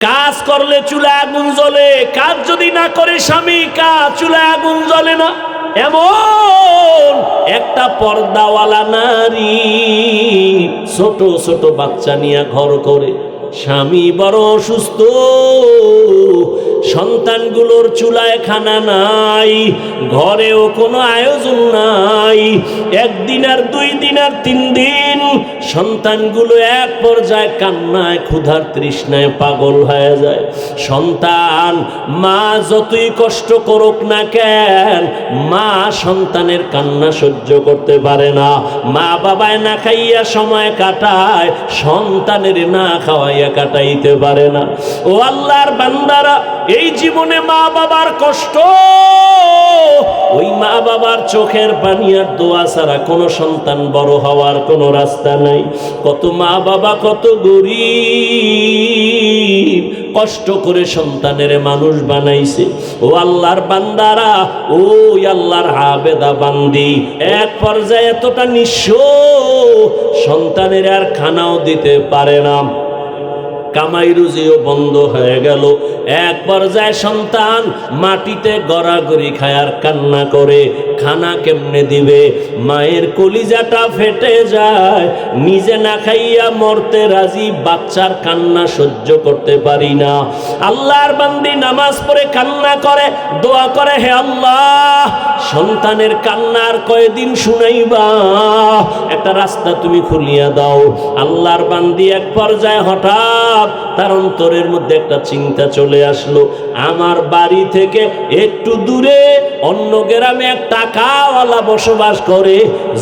কাজ করলে চুলায় আগুন জ্বলে, কাজ যদি না করে স্বামী, কাজ চুলায় আগুন জ্বলে না। এমন একটা পর্দাওয়ালা নারী ছোট ছোট বাচ্চা নিয়ে ঘর করে, স্বামী বড় অসুস্থ, সন্তানগুলোর চুলায় খানা নাই, ঘরেও কোনো আয়োজন নাই। একদিন আর 2 দিন আর 3 দিন সন্তানগুলো এক পর্যায়ে কান্নায় ক্ষুধার তৃষ্ণায় পাগল হয়ে যায়। সন্তান মা যতই কষ্ট করুক না কেন, মা সন্তানের কান্না সহ্য করতে পারে না। মা বাবায় না খাইয়া সময় কাটায়, সন্তানের না খাওয়াইয়া কাটাইতে পারে না। ও আল্লাহর বান্দারা, এই জীবনে মা বাবার কষ্ট, ওই মা বাবার চোখের পানি আর দোয়া ছাড়া কোনো সন্তান বড় হওয়ার কোনো রাস্তা নাই। কত মা বাবা কত গরিব, কষ্ট করে সন্তানের মানুষ বানাইছে। ও আল্লাহর বান্দারা, ওই আল্লাহর আবেদা বান্দি এক পর্যায়ে এতটা নিঃস্ব, সন্তানের আর খানাও দিতে পারে না, কামাই রুজিও বন্ধ হয়ে গেল। এক পর্যায়ে সন্তান মাটিতে গড়াগড়ি খায় আর কান্না করে, খানা কেমনে দিবে? মায়ের কলিজাটা ফেটে যায়, নিজে না খাইয়া মরতে রাজি, বাচ্চার কান্না সহ্য করতে পারি না। আল্লাহর বান্দি নামাজ পড়ে কান্না করে, দোয়া করে, হে আল্লাহ, সন্তানের কান্নার কয়দিন শুনাইবা, একটা রাস্তা তুমি খুলিয়া দাও। আল্লাহর বান্দি এক পর্যায়ে হঠাৎ তার অন্তরের মধ্যে একটা চিন্তা চলে আসলো, আমার বাড়ি থেকে একটু দূরে অন্য গ্রামে এক টাকাওয়ালা বসবাস করে,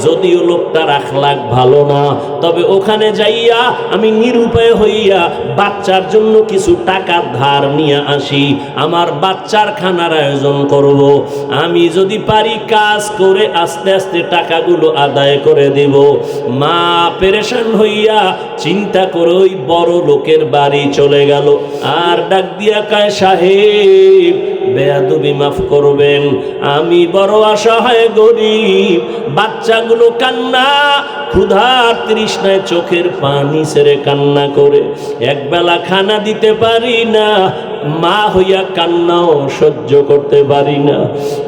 যদিও লোকটার আখলাক ভালো না, তবে ওখানে যাইয়া আমি নিরুপায় হইয়া বাচ্চার জন্য কিছু টাকা ধার নিয়ে আসি, আমার বাচ্চার খানার আয়োজন করব। আমি যদি পারি কাজ করে আস্তে আস্তে টাকাগুলো আদায় করে দেব। মা পেরেশান হইয়া চিন্তা করে ওই বড় লোকের বাড়ি চলে গেল, আর ডাক দিয়া কয়, সাহেব বেয়াদবি মাফ করবেন, আমি বড় অসহায় গরিব, বাচ্চাগুলো কান্না ক্ষুধার তৃষ্ণায় চোখের পানি ছেড়ে কান্না করে, একবেলা খানা দিতে পারি না, মা হইয়া কান্নাও সহ্য করতে পারি না।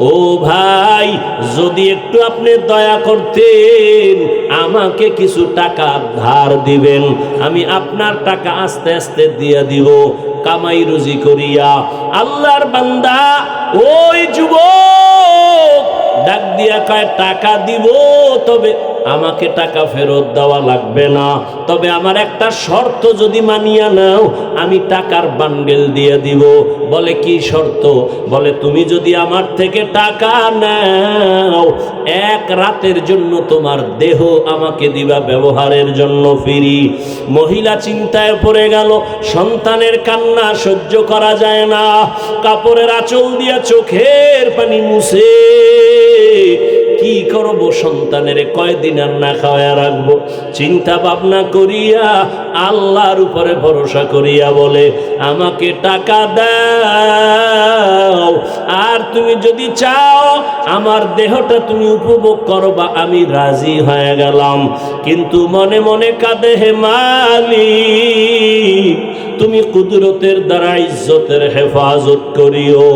ও ভাই, যদি একটু আপনি দয়া করতেন, আমাকে কিছু টাকা ধার দিবেন, আমি আপনার টাকা আস্তে আস্তে দিয়ে দিব, কামাই রুজি করিয়া। আল্লাহর বান্দা ওই যুবক ডাক দিয়া কয়, টাকা দিব, তবে আমাকে টাকা ফেরত দেওয়া লাগবে না, তবে আমার একটা শর্ত যদি মানিয়া নাও, আমি টাকার বান্ডেল দিয়ে দিব। বলে কি শর্ত? বলে তুমি যদি আমার থেকে টাকা নাও, 1 রাতের জন্য তোমার দেহ আমাকে দিবা ব্যবহারের জন্য ফ্রি। মহিলা চিন্তায় পড়ে গেল, সন্তানের কান্না সহ্য করা যায় না, কাপড়ের আঁচল দিয়া চোখের পানি মুছে কি করব, সন্তানের কয়দিন আর না খাওয়া রাখবো। চিন্তা ভাবনা করিয়া আল্লাহর উপরে ভরসা করিয়া বলে, আমাকে টাকা দাও, আর তুমি যদি চাও আমার দেহটা তুমি উপভোগ করবা, আমি রাজি হয়ে গেলাম। কিন্তু মনে মনে কাঁদে, হে মালিক, তুমি কুদরতের দ্বারা ইজ্জতের হেফাজত করিও।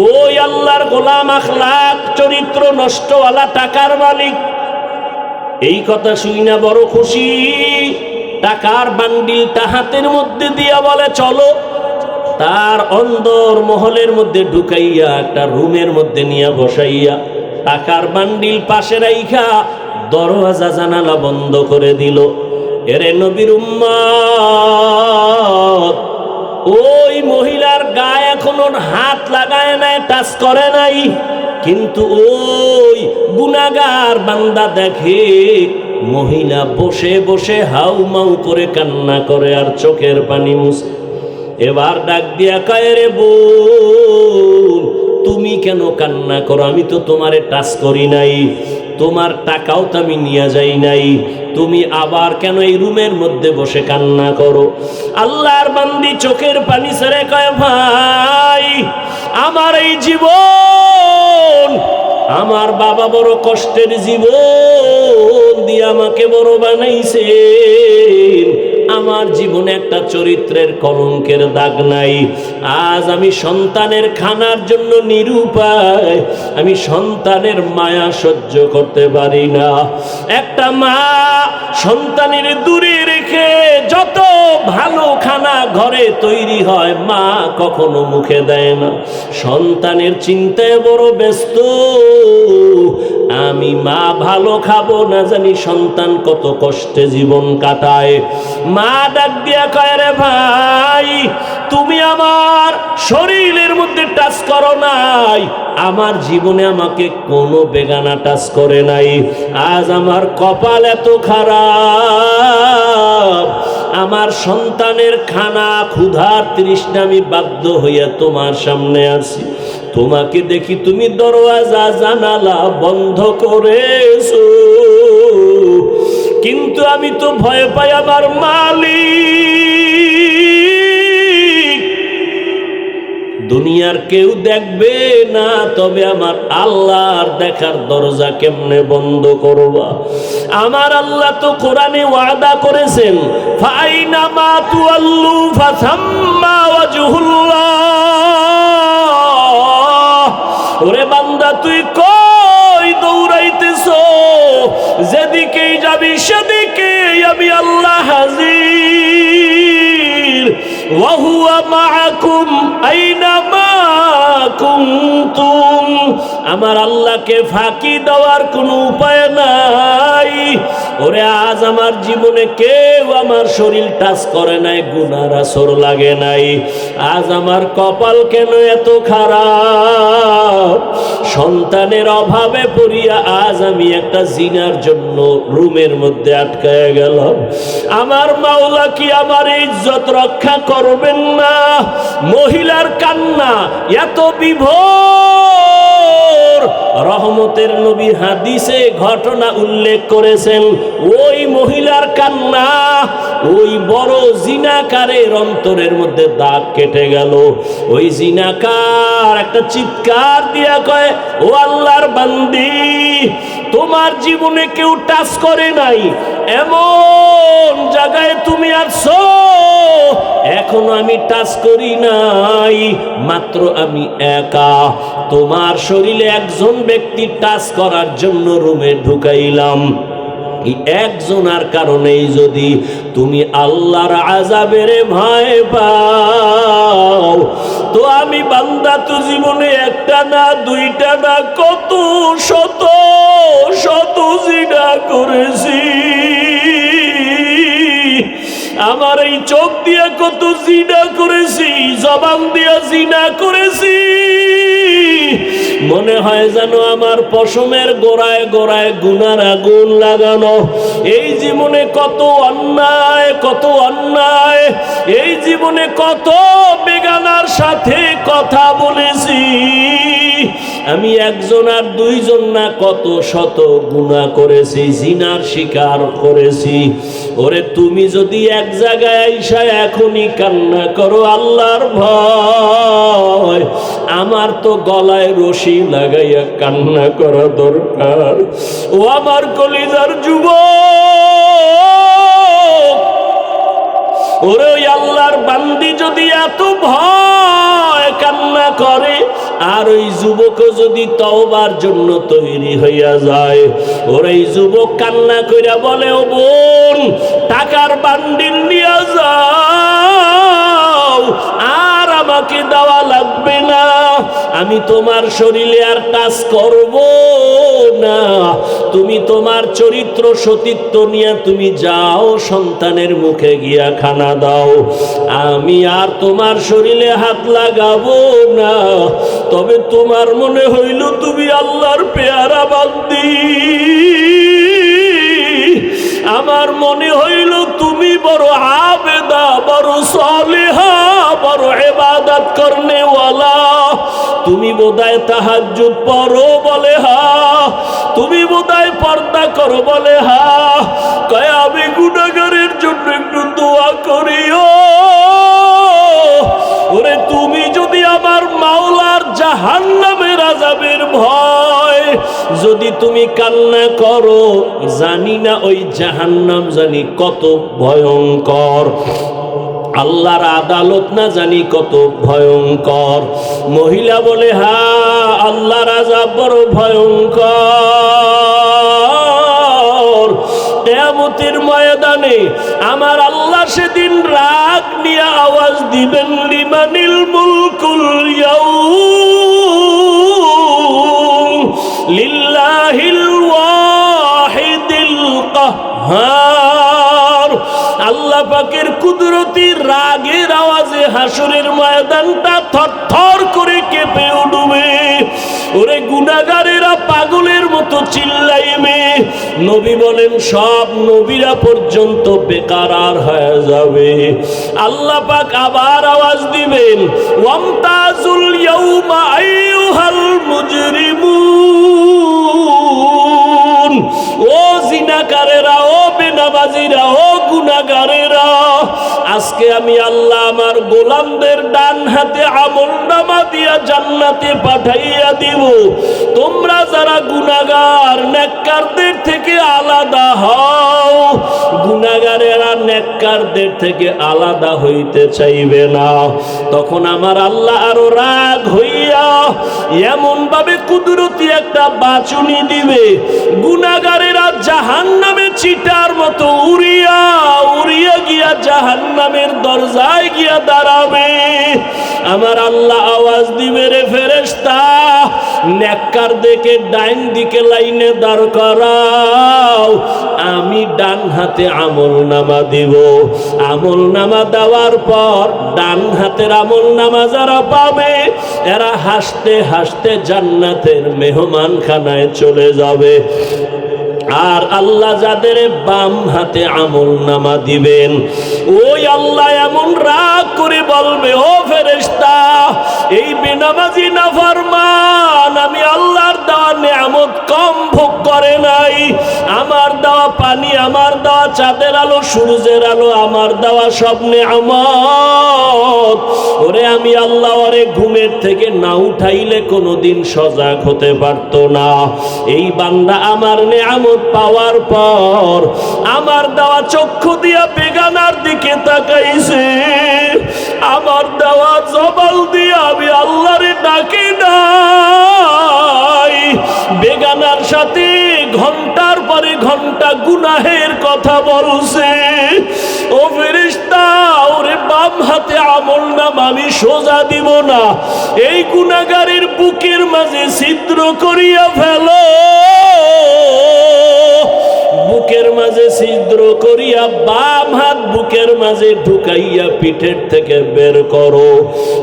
ওই আল্লাহর গোলাম আখলাক চরিত্র নষ্টওয়ালা টাকার মালিক এই কথা শুই না বড় খুশি, টাকার বান্ডিলটা হাতের মধ্যে দিয়া বলে, চলো। তার অন্দর মহলের মধ্যে ঢুকাইয়া একটা রুমের মধ্যে নিয়ে বসাইয়া টাকার বান্ডিল পাশে রাইখা দরওয়াজা জানালা বন্ধ করে দিল। এরে নবীর উম্মত, ওই মহিলার গায়ে এখনো হাত লাগায় নাই, টাচ করে নাই, কিন্তু ওই গুনাহগার বান্দা দেখে মহিলা বসে বসে হাউ মাউ করে কান্না করে আর চোখের পানি মুছে। এবার ডাক দিয়া কয়, রে বোন, তুমি কেন কান্না করো? আমি তো তোমারে টাচ করি নাই, তোমার টাকাও তো আমি নিয়ে যাই নাই, তুমি আবার কেন এই রুমের মধ্যে বসে কান্না করো? আল্লাহর বান্দি চোখের পানি ছেড়ে কয়, ভাই, আমার এই জীবন, আমার বাবা বড় কষ্টের জীবন দিয়ে আমাকে বড় বানাইছে, আমার জীবনে একটা চরিত্রের কলঙ্কের দাগ নাই। আজ আমি সন্তানের খানার জন্য নিরুপায়, আমি সন্তানের মায়া সহ্য করতে পারি না। একটা মা সন্তানের দূরে রেখে যত ভালো খানা ঘরে তৈরি হয় মা কখনো মুখে দেয় না, সন্তানের চিন্তায় বড় ব্যস্ত। আমি মা ভালো খাবো না জানি সন্তান কত কষ্টে জীবন কাটায়। মা ডাক দিয়া কয়, রে ভাই তুমি আমার শরীরের মধ্যে টাচ করো নাই, আমার জীবনে আমাকে কোনো বেগানা টাচ করে নাই। আজ আমার কপাল এত খারাপ, আমার সন্তানের খানা ক্ষুধার তৃষ্ণা আমি বাধ্য হইয়া তোমার সামনে আছি। তোমাকে দেখি তুমি দরওয়াজা জানালা বন্ধ করেছো, কিন্তু আমি তো ভয় পাই আমার মালিক দুনিয়ার কেউ দেখবে না, তবে আমার আল্লাহর দেখার দরজা কেমনে বন্ধ করবা? আমার আল্লাহ তো কোরআনে ওয়াদা করেছেন, ফাইনামা তুআল্লু ফাসাম্মা ওয়াজহুল্লাহ। ওরে বান্দা তুই কই দৌড়াইতেছো? যেদিকেই যাবি সেদিকেই আমি আল্লাহ হাজির। ওয়া হুয়া মাআকুম আইনামা কুনতুম। আমার আল্লাহকে ফাঁকি দেওয়ার কোনো উপায় নাই। ওরে আজ আমার জীবনে কেউ আমার শরীর টাচ করে নাই, গুনার আসর লাগে নাই। আজ আমার কপাল কেন এত খারাপ? সন্তানের অভাবে পড়িয়া আজ আমি একটা জিনার জন্য রুমের মধ্যে আটকায় গেলাম। আমার মাওলা কি আমার ইজ্জত রক্ষা করবেন না? মহিলার কান্না এত বিভোর, রহমতের নবী হাদিসে ঘটনা উল্লেখ করেছেন। ওই মহিলার কান্না ওই বড় জিনাকারের অন্তরের মধ্যে দাগ কেটে গেল। ওই জিনাকার একটা চিৎকার দিয়া কয়, ও আল্লাহর বান্দি, তোমার জীবনে কেউ টাচ করে নাই, এমন জায়গায় তুমি আছো, এখনো আমি টাচ করি নাই, মাত্র আমি একা। তোমার শরীরে একজন ব্যক্তি টাচ করার জন্য রুমে ঢুকাইলাম। একজনের কারণেই যদি তুমি আল্লাহর আযাবের ভয় পাও, তো আমি বান্দা তো জীবনে একটা না দুইটা না কত শত শত জিনা করেছি। আমার এই চোখ দিয়া কত জিনা করেছি, জবান দিয়া জিনা করেছি। মনে হয় যেন আমার পশমের গোড়ায় গোড়ায় গুনার আগুন লাগানো। এই জীবনে কত অন্যায়, কত অন্যায়, এই জীবনে কত বেগানার সাথে কথা বলেছি। আমি একজন আর দুইজন না কত শত গুনাহ করেছি, জিনার শিকার করেছি। ওরে তুমি যদি এক জায়গায় আইসা এখনই কান্না করো আল্লাহর ভয়, আমার তো গলায় রশি লাগাইয়া কান্না করা দরকার। ও আমার কলিজার যুবক, ওরে ওই আল্লাহর বান্দি যদি এত ভয় কান্না করে, আর ওই যুবক যদি তওবার জন্য তৈরি হইয়া যায়, ওর এই যুবক কান্না কইরা বলে, ও বোন টাকার বান্ডিল নিয়ে যাও, আর আমাকে দেওয়া লাগবে না, আমি তোমার শরীরে আর টাচ করব না, তুমি তোমার চরিত্র সতীত্ব নিয়ে তুমি যাও, সন্তানের মুখে গিয়া খানা দাও, আমি আর তোমার শরীরে হাত লাগাবো না। তবে তোমার মনে হইল তুমি আল্লাহর পেয়ারা বান্দি, আমার মনে হইল তুমি বড় আবেদা, বড় সালেহা, বড় ইবাদত করনে ওয়ালা, তুমি বোধহয় তাহাজ্জুদ পড়ো বলে হা, তুমি বোধহয় পর্দা করো বলে হা, কয় আমি গুনাহগারের জন্য একটু দোয়া করিও। ওরে তুমি যদি আমার মাওলার জাহান্নামের আযাবের ভয় যদি তুমি কান্না করো, জানি না ওই জাহান্নাম জানি কত ভয়ঙ্কর, আল্লাহর আদালত না জানি কত ভয়ঙ্কর। মহিলা বলে, হ্যাঁ আল্লাহর আযাব বড় ভয়ঙ্কর। কিয়ামতের ময়দানে আমার আল্লাহ সেদিন রাগ নিয়ে আওয়াজ দিবেন, লিমানিল মুলকুল ইয়াউম লিল্লাহিল ওয়াহিদিল কাহ্হার। আল্লাহ পাকের কুদরতি রাগের আওয়াজে হাসরের ময়দানটা থরথর করে কেঁপে উঠবে। ওরে গুনাহগারেরা পাগলের মতো চিল্লাইবে। নবী বলেন সব নবীরা পর্যন্ত বেকার হয়ে যাবে। আল্লাহ পাক আবার আওয়াজ দিবেন, ওয়ামতাজুল ইয়াউমা আইয়ুহাল মুজরিমুন। ও জিনাকারেরা, ও বেনামাজিরা, ও গুনাহগারেরা, আজকে আমি আল্লাহ আমার গোলামদের ডান হাতে আমলনামা দিয়া জান্নাতে পাঠাইয়া দিব। তোমরা যারা গুনাহগার, নেককারদের থেকে আলাদা হও। গুনাহগারেরা নেককারদের থেকে আলাদা হইতে চাইবে না। তখন আমার আল্লাহ আরো রাগ হইয়া এমন ভাবে কুদরতি একটা বাঁচুনি দিবে, গুনাহগারেরা জাহান্নামে চিটার মতো উড়িয়া উড়িয়া গিয়া জাহান্নামের দরজায় গিয়া দাঁড়াবে। আমার আল্লাহ আওয়াজ দিবে, রে ফেরেশতা, নেককারদেরকে ডাইন দিকে লাইনে দাঁড় করাও, আমি ডান হাতে আমলনামা দিব। আমলনামা দেওয়ার পর ডান হাতের আমলনামা যারা পাবে, এরা হাসতে হাসতে জান্নাতের মেহমানখানায় চলে যাবে। আর আল্লাহ যাদের বাম হাতে আমলনামা দিবেন, ওই আল্লাহ এমন রাগ করে বলবে, ও ফেরেশতা, এই বেনামাজি নাফরমান আমি আল্লাহর দেওয়া নেয়ামত কম ভোগ করে নাই। আমার দেওয়া পানি, আমার দেওয়া চাঁদের আলো, সূর্যের আলো, আমার দেওয়া সব নেয়ামত, ওরে আমি আল্লাহ ওরে ঘুমের থেকে না উঠাইলে কোনোদিন সজাগ হতে পারতো না। এই বান্দা আমার নেয়ামত পাওয়ার পর আমার দেওয়া চক্ষু দিয়া বেগানার দিকে তাকাইছে, আমার দেওয়া জবাল দিয়া আমি আল্লাহরে ডাকি নাই। বেগানার সাথে ঘন্টার পরে ঘন্টা গুনাহের কথা বলছে। ও ফেরেশতা, ওরে বাম হাতে আমলনামা আমি সোজা দিব না, এই গুনাহগারের বুকের মাঝে ছিদ্র করিয়া ফেলো, বুকের মাঝে ছিদ্র করিয়া বাম হাত বুকের মাঝে ঢুকাইয়া পিঠের থেকে বের করো।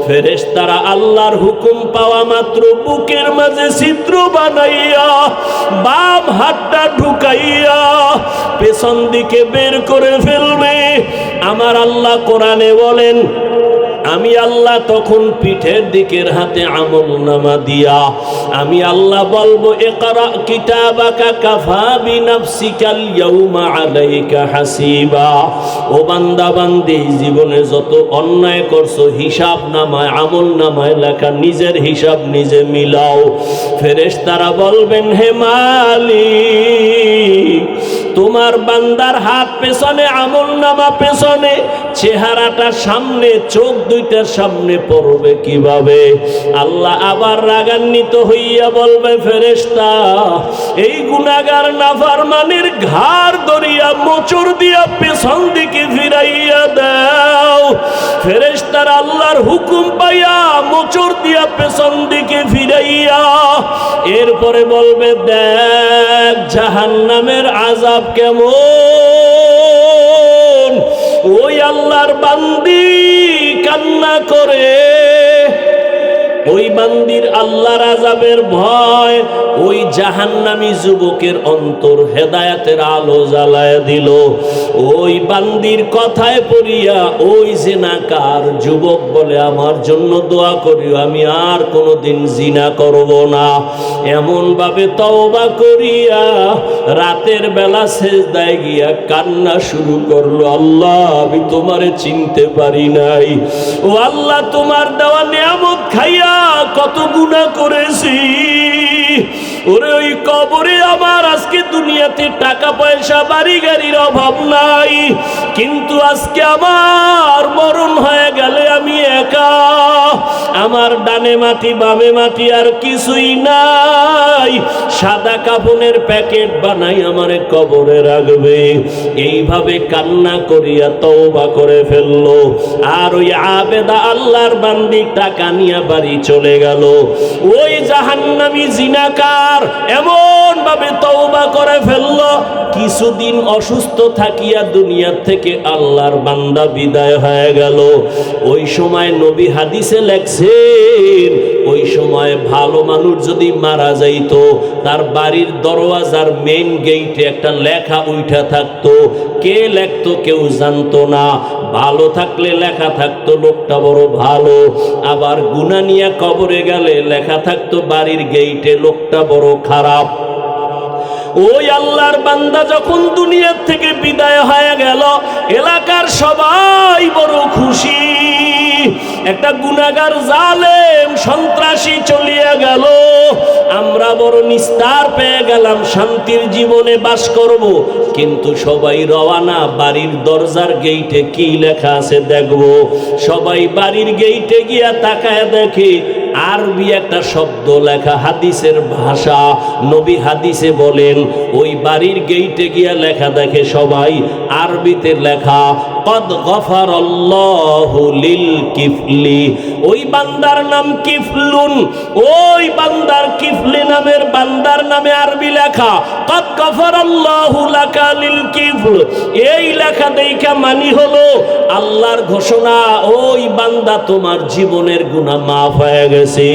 ফেরেশতারা আল্লাহর হুকুম পাওয়া মাত্র বুকের মাঝে ছিদ্র বানাইয়া বাম হাতটা ঢুকাইয়া পেছন দিকে বের করে ফেলবে। আমার আল্লাহ কোরআনে বলেন, আমি আল্লাহ তখন পিঠের দিকের হাতে আমলনামা দিয়া আমি আল্লাহ বলবো, ইকরা কিতাবাকা কাফা বিনাফসিকাল ইয়াউমা আলাইকা হাসিবা। ও বান্দা বান্দি, জীবনে যত অন্যায় করছো হিসাব নামায় আমলনামায় লেখা, নিজের হিসাব নিজে মিলাও। ফেরেশতারা বলবেন, হে মালিক, তোমার বান্দার হাত পেছনে, আমলনামা পেছনে, চেহারাটা সামনে, চোখ দুইটার সামনে পড়বে কিভাবে? আল্লাহ আবার রাগান্বিত হইয়া বলবে, ফেরেশতা, এই গুনাহগার নাফরমানের ঘাড় ধরিয়া মোচড় দিয়া পেছন দিকে ফিরাইয়া দাও। ফেরেশতারা আল্লাহর হুকুম পাইয়া মোচড় দিয়া পেছন দিকে ফিরাইয়া এরপরে বলবে, দেখ জাহান্নামের আযাব কেমন। ওই আল্লাহর বান্দি কান্না করে, ওই বান্দির আল্লাহর আযাবের ভয় ওই জাহান্নামী যুবকের অন্তর হেদায়েতের আলো জ্বালায় দিল। ওই বান্দির কথায় পড়িয়া ওই জিনাকার যুবক বলে, আমার জন্য দোয়া করিও, আমি আর কোনোদিন জিনা করব না। এমন ভাবে তওবা করিয়া রাতের বেলা সেজদায় গিয়া কান্না শুরু করলো, আল্লাহ আমি তোমারে চিনতে পারি নাই। ও আল্লাহ, তোমার দেওয়া নিয়ামত খাইয়া কত গুনাহ করেছি, ওরে ওই কবরে আমার আজকে দুনিয়াতে টাকা পয়সা বাড়ি গাড়ির অভাব নাই, কিন্তু আজকে আমার মরণ হয়ে গেলে আমি একা, আমার ডানে মাটি বামে মাটি আর কিছুই নাই, সাদা কাফনের প্যাকেট বানাই আমারে কবরে রাখবে। এইভাবে কান্না করিয়া তওবা করে ফেললো। আর ওই আবেদা আল্লাহর বান্দি টাকা নিয়ে বাড়ি চলে গেল। ওই জাহান্নামী জিনাকার এমন ভাবে তওবা করে ফেললো, কিছুদিন অসুস্থ থাকিয়া দুনিয়া থেকে আল্লাহর বান্দা বিদায় হয়ে গেল। ওই সময় নবী হাদিসে লেখছেন, ওই সময় ভালো মানুষ যদি মারা যাইতো, তার বাড়ির দরওয়াজার মেইন গেইটে একটা লেখা উঠা থাকতো। কে লেখতো কেউ জানতো না। ভালো থাকলে লেখা থাকতো লোকটা বড় ভালো, আবার গুনাহ নিয়ে কবরে গেলে লেখা থাকতো বাড়ির গেইটে লোকটা বড় খারাপ। ওই আল্লাহর বান্দা যখন দুনিয়ার থেকে বিদায় হয়ে গেল, এলাকার সবাই বড় খুশি। একটা গুনাহগার জালেম সন্ত্রাসী চলিয়া গেল, আমরা বড় নিস্তার পেয়ে গেলাম, শান্তির জীবনে বাস করব। কিন্তু সবাই রওয়ানা, বাড়ির দরজার গেইটে কি লেখা আছে দেখব। সবাই বাড়ির গেইটে গিয়া তাকায় দেখে আরবি একটা শব্দ লেখা, হাদিসের ভাষা। নবী হাদিসে বলেন, ওই বাড়ির গেইটে গিয়া লেখা দেখে সবাই আরবিতে লেখা, কদ গফারাল্লাহু লিল কিফলি। ওই বান্দার নাম কিফলুন। ওই বান্দার কিফলি নামের বান্দার নামে আরবি লেখা, কদ গফারাল্লাহু লাকা লিল কিফল। এই লেখা দেখা মানি হলো আল্লাহর ঘোষণা, ওই বান্দা তোমার জীবনের গুনাহ মাফ হয়ে গেছে,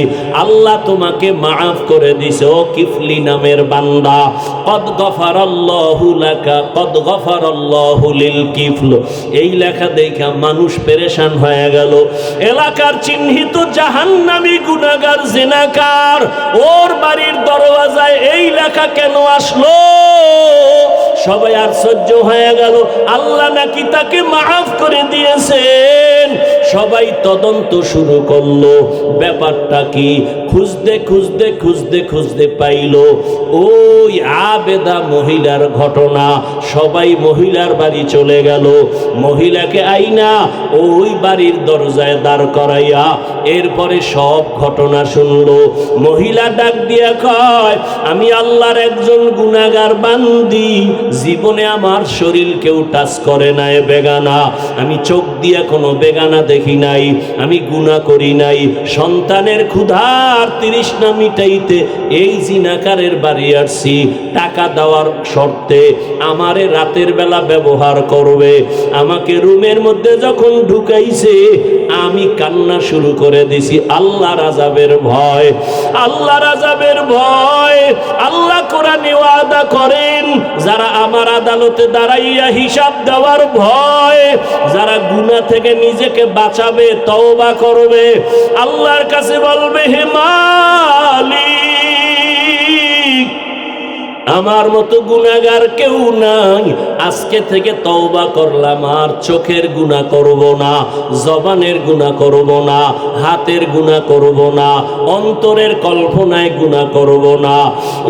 আল্লাহ তোমাকে মাফ করে দিছে। ও কিফলি নামের বান্দা, কদ গফারাল্লাহু লাকা, কদ গফারাল্লাহু লিল কিফল। এই লেখা দেখা মানুষ পেরেশান হয়ে গেল। এলাকার চিহ্নিত জাহান্নামী গুনাহগার জিনাকার, ওর বাড়ির দরওয়াজায় এই লেখা কেন আসলো? সবাই আশ্চর্য হয়ে গেল, আল্লাহ নাকি তাকে মাফ করে দিয়েছেন। সবাই তদন্ত শুরু করলো, ব্যাপারটা কি? খুঁজতে খুঁজতে খুঁজতে খুঁজতে পাইল ওই আবেদা মহিলার ঘটনা। সবাই মহিলার বাড়ি চলে গেল, মহিলাকে আইনা ওই বাড়ির দরজায় দাঁড় করাইয়া এরপরে সব ঘটনা শুনলো। মহিলা ডাক দিয়া কয়, আমি আল্লাহর একজন গুনাহগার বান্দি, জীবনে আমার শরীর কেউ টাচ করে নাই, বেগানা, আমি চোখ দিয়া কোনো বেগানা দেখি নাই, আমি গুনাহ করি নাই। সন্তানের ক্ষুধার তৃষ্ণা মিটাইতে এই জিনাকারের বাড়ি আসছি, টাকা দেওয়ার শর্তে আমারে রাতের বেলা ব্যবহার করবে। আমাকে রুমের মধ্যে যখন ঢুকাইছে আমি কান্না শুরু করে দিছি আল্লাহর আযাবের ভয়, আল্লাহর আযাবের ভয়। আল্লাহ কোরআনে ওয়াদা করেন, যারা আমার আদালতে দাঁড়াইয়া হিসাব দেওয়ার ভয়, যারা গুনাহ থেকে নিজেকে বাঁচাবে, তওবা করবে, আল্লাহর কাছে বলবে, হে মালিক, আমার মতো গুনাহগার কেউ নাই, আজকে থেকে তওবা করলাম, আর চোখের গুনাহ করব না, জবানের গুনাহ করব না, হাতের গুনাহ করব না, অন্তরের কল্পনায় গুনাহ করব না।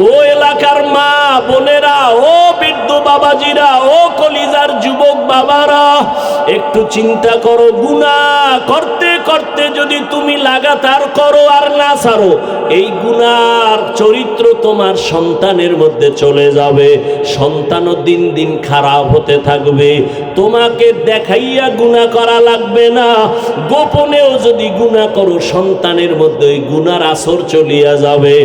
ও এলাকার মা বোনেরা, ও বৃদ্ধ বাবাজিরা, ও কলিজার যুবক বাবারা, একটু চিন্তা করো, গুনাহ করতে করতে যদি তুমি লাগাতার করো আর না ছাড়ো, এই গুনাহর চরিত্র তোমার সন্তানের মধ্যে চলে যাবে। সন্তানও দিন দিন খারাপ হতে থাকবে। তোমাকে দেখাইয়া গুনাহ করা লাগবে না, গোপনেও যদি গুনাহ করো সন্তানের মধ্যে ওই গুনার আসর চলিয়া যাবে।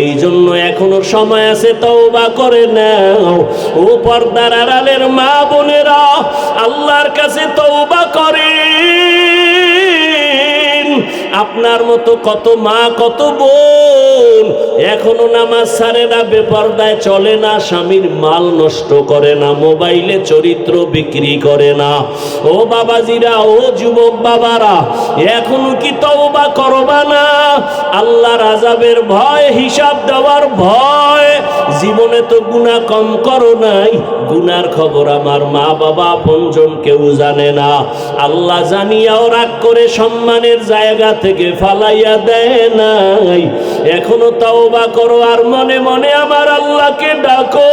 এই জন্য এখনো সময় আছে, তওবা করে নাও। ও পর্দার আড়ালের মা বোনেরা, আল্লাহর কাছে তওবা করেন। আপনার মতো কত মা কত বোন এখনো নামাজ ছাড়ে না, বেপরদায় চলে না, স্বামীর মাল নষ্ট করে না, মোবাইলে চরিত্র বিক্রি করে না। ও বাবাজিরা, ও যুবক বাবারা, এখনো কি তওবা করবা না? আল্লাহর আযাবের ভয়, হিসাব দেওয়ার ভয়, জীবনে তো গুনাহ কম করো নাই, গুনার খবর আমার মা বাবা আপনজন কেউ জানে না। আল্লাহ জানিয়াও রাগ করে সম্মানের জায়গা থেকে ফালাইয়া দেয় নাই। এখনো তওবা করো আর মনে মনে আমার আল্লাহকে ডাকো,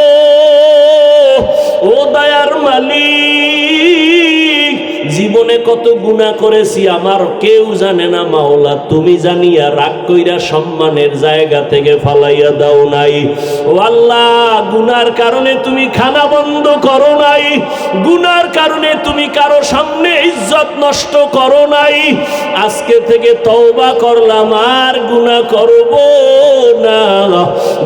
ও দয়ার মালিক, জীবনে কত গুনাহ করেছি আমার কেউ জানে না মাওলা, তুমি জানিয়া রাগ কইরা সম্মানের জায়গা থেকে ফালাইয়া দাও নাই। ও আল্লাহ, গুনার কারণে তুমি খানা বন্ধ করো নাই, গুনার কারণে তুমি কারো সামনে ইজ্জত নষ্ট করো নাই। আজকে থেকে তওবা করলাম, আর গুনাহ করব না।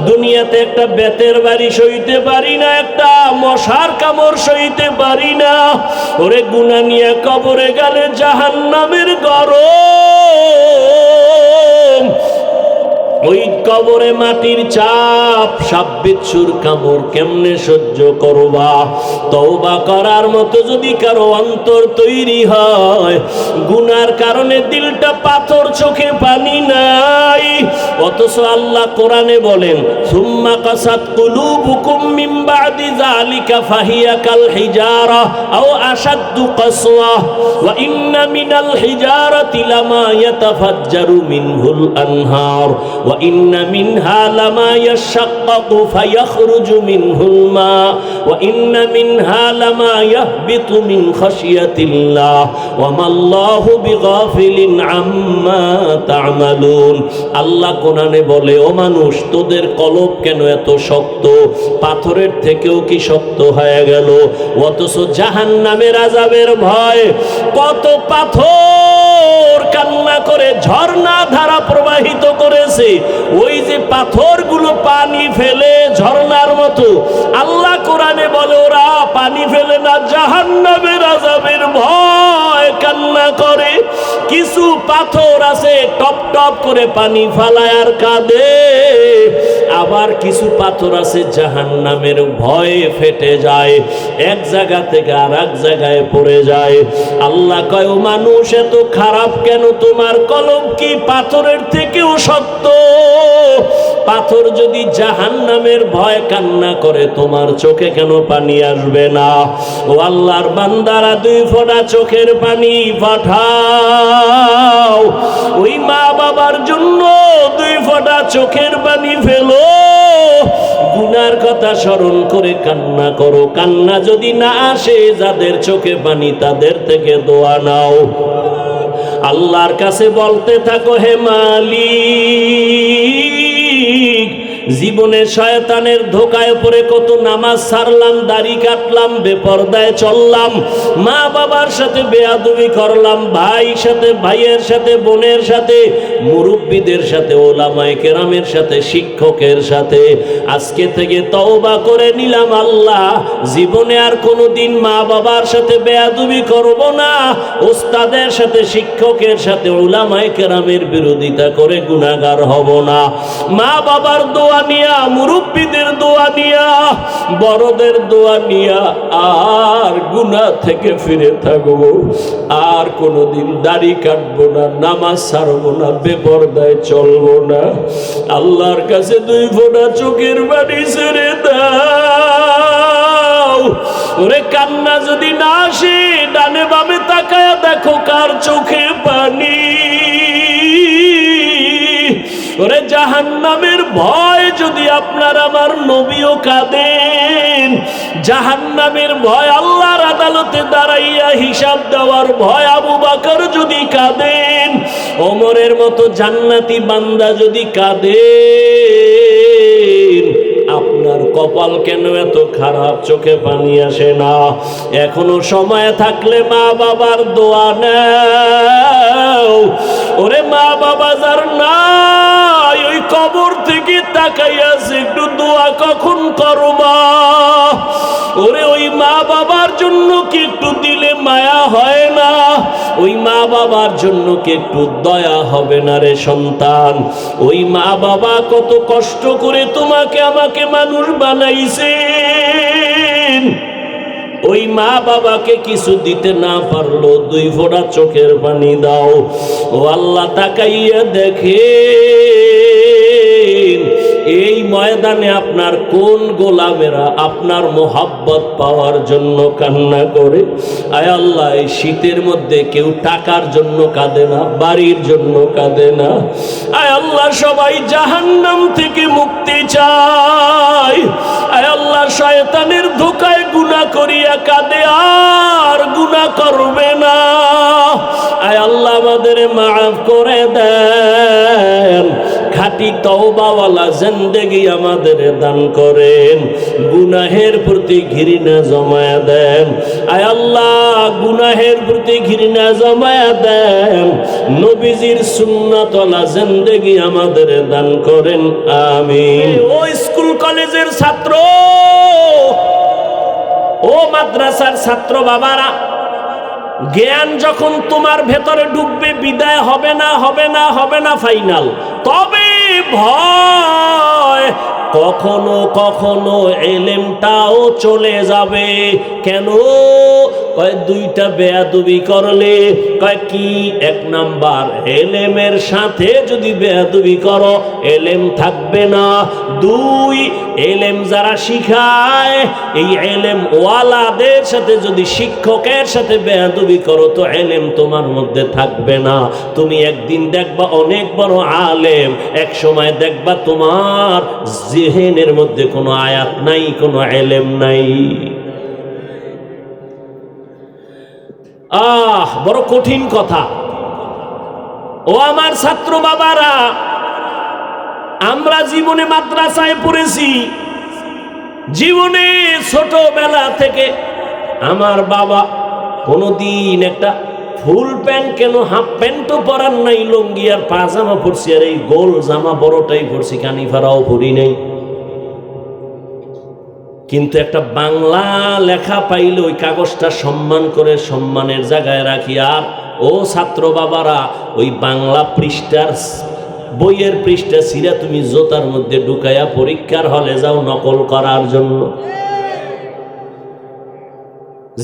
দুনিয়াতে একটা বেতের বাড়ি সইতে পারি না, একটা মশার কামড় সইতে পারি না। ওরে গুনাহ নিয়ে কবরে গেলে জাহান্নামের গরম, ওই কবরে মাটির চাপ, সাপ বিচ্ছুর কামড় কেমনে সহ্য করবা? তওবা করার মতো যদি কারো অন্তর তৈরি হয়, গুনার কারণে দিলটা পাথর, চোখে পানি নাই, অথচ আল্লাহ কোরআনে বলেন সুম্মা কাসাত কুলুবুকুম মিন বাদি যালিকা ফাহিয়া কাল হিজারা আও আশাদ্দু কাসওয়া ওয়া ইন্না মিনাল হিজারাতি লামা ইয়াতাফাজ্জারু মিনহুল আনহার ওয়া ইন্না মিনহা লামা ইয়াশাক্কাকু ফায়াখরুজু মিনহুল মা ওয়া ইন্না মিনহা লামা ইয়াহবিতু মিন খাশিয়াতিল্লাহ ওয়া মাল্লাহু বিগাফিলিন আম্মা তা'মালুন। আল্লাহ কোরআনে বলে, ও মানুষ, তোদের কলব কেন এত শক্ত? পাথরের থেকেও কি শক্ত হয়ে গেল? অথচ জাহান্নামের আযাবের ভয়, কত পাথর কান্না করে ঝর্ণা ধারা প্রবাহিত করেছে, ওই যে পাথরগুলো পানি ফেলে ঝর্ণার মতো। আল্লাহ কোরআনে বলে ওরা পানি ফেলে না, জাহান্নামের আযাবের ভয় কান্না করে। কিছু পাথর আছে টপ টপ করে পানি ফালায় আর কাঁদে, আবার কিছু পাথর আছে জাহান্নামের ভয়ে ফেটে যায়, এক জায়গা থেকে আর এক জায়গায় পড়ে যায়। আল্লাহ কয়, ও মানুষ, এত খারাপ কেন? তোমার কলব কি পাথরের থেকেও শক্ত? পাথর যদি জাহান্নামের ভয় কান্না করে, তোমার চোখে কেন পানি আসবে না? ও আল্লাহর বান্দারা, 2 ফোঁটা চোখের পানি পাঠাও। ওই মা বাবার জন্য 2 ফোঁটা চোখের পানি ফেলো। গুনার কথা স্মরণ করে কান্না করো। কান্না যদি না আসে, যাদের চোখে পানি তাদের থেকে দোয়া নাও। আল্লাহর কাছে বলতে থাকো, হে মালিক, জীবনে শয়তানের ধোকায় পড়ে কত নামাজ ছাড়লাম, দাড়ি কাটলাম, বেপরদায় চললাম, মা বাবার সাথে বেয়াদবি করলাম, ভাইয়ের সাথে, ভাইয়ের সাথে, বোনের সাথে, মুরব্বীদের সাথে, ওলামায়ে কেরামের সাথে, শিক্ষকের সাথে। আজকে থেকে তওবা করে নিলাম, আল্লাহ, জীবনে আর কোনোদিন মা বাবার সাথে বেয়াদবি করব না, ওস্তাদের সাথে, শিক্ষকের সাথে, ওলামায়ে কেরামের বিরোধিতা করে গুনাহগার হব না। মা বাবার দোয়া নিয়া, মুরব্বীদের দোয়া নিয়া, বড়দের দোয়া নিয়া আর গুনাহ থেকে ফিরে থাকবো। আর কোনোদিন দাড়ি কাটবো না, নামাজ ছাড়বো না, বেপরদায় চলবো না। আল্লাহর কাছে 2 ফোঁটা চোখের পানি ছেড়ে দাও। ওরে কান্না যদি না আসে, ডানে বামে তাকায়া দেখো কার চোখে পানি। ওরে জাহান্নামের ভয় যদি আপনার আমার নবীও কাঁদেন, জাহান্নামের ভয়, আল্লাহর আদালতে দাঁড়াইয়া হিসাব দেওয়ার ভয় আবু বকর যদি কাঁদেন, ওমরের মতো জান্নাতি বান্দা যদি কাঁদেন, আপনার কপাল কেন এত খারাপ? চোখে পানি আসে না? এখনো সময় থাকলে মা বাবার দোয়া নাও। ওরে মা বাবা যার নাই, ওই কবর থেকে তাকাইয়াছে, একটু দোয়া কখন করবা? ওরে ওই মা বাবার জন্য কি একটু দিলে মায়া হয় না? ওই মা বাবার জন্য কি একটু দয়া হবে না রে সন্তান? ওই মা বাবা কত কষ্ট করে তোমাকে আমাকে মানুষ বানাইছেন। ওই মা বাবাকে কিছু দিতে না পারলো, 2 ফোঁটা চোখের পানি দাও। ও আল্লাহ, তাকাইয়া দেখেন এই ময়দানে আপনার কোন গোলামেরা আপনার মোহাব্বত পাওয়ার জন্য কান্না করে? আয় আল্লাহ, এই শীতের মধ্যে কেউ টাকার জন্য কাঁদে না, বাড়ির জন্য কাঁদে না। আয় আল্লাহ, সবাই জাহান্নাম থেকে মুক্তি চায়। আয় আল্লাহ, শয়তানের ধোঁকায় গুনাহ করিয়া কাঁদে, আর গুনাহ করবে না। আয় আল্লাহ, আমাদের মাফ করে দেন। খাঁটি তওবাওয়ালা জিন্দেগি আমাদের দান করেন। গুনাহের প্রতি ঘৃণা জমায়া দেন। আয় আল্লাহ, গুনাহের প্রতি ঘৃণা জমায়া দেন। নবীজির সুন্নাতওয়ালা জিন্দেগি আমাদের দান করেন, আমিন। ও স্কুল কলেজের ছাত্র, ও মাদ্রাসার ছাত্র বাবারা, জ্ঞান যখন তোমার ভেতরে ঢুকবে, বিদায় হবে না, হবে না, হবে না ফাইনাল। তবে ভয়, কখনো কখনো এলেমটাও চলে যাবে। কেন? দুইটা বেয়াদবি করলে। কয় কি? এক নাম্বার, এলেমের সাথে যদি বেয়াদবি করো এলেম থাকবে না। দুই, এলেম যারা শিখায় এই এলেম ওয়ালাদের সাথে যদি শিক্ষকের সাথে বেয়াদবি করো তো এলেম তোমার মধ্যে থাকবে না। তুমি একদিন দেখবা অনেক বড় আলেম, এক সময় দেখবা তোমার জেহেনের মধ্যে কোনো আয়াত নাই, কোনো এলেম নাই। বড় কঠিন কথা। ও আমার ছাত্র বাবারা, আমরা জীবনে মাদ্রাসায় পড়েছি। জীবনে ছোটবেলা থেকে আমার বাবা কোনোদিন একটা ফুল প্যান্ট, কেন হাফ প্যান্টও পরার নাই, লুঙ্গি আর পাজামা পরছি, আর এই গোল জামা বড়টাই পরছি, কানি ফারাও পরি নাই। কিন্তু একটা বাংলা লেখা পাইলে ওই কাগজটা সম্মান করে সম্মানের জায়গায় রাখি। আর ও ছাত্র বাবারা, ওই বাংলা পৃষ্ঠার বইয়ের পৃষ্ঠা ছিঁড়া তুমি জোতার মধ্যে ঢুকাইয়া পরীক্ষার হলে যাও নকল করার জন্য।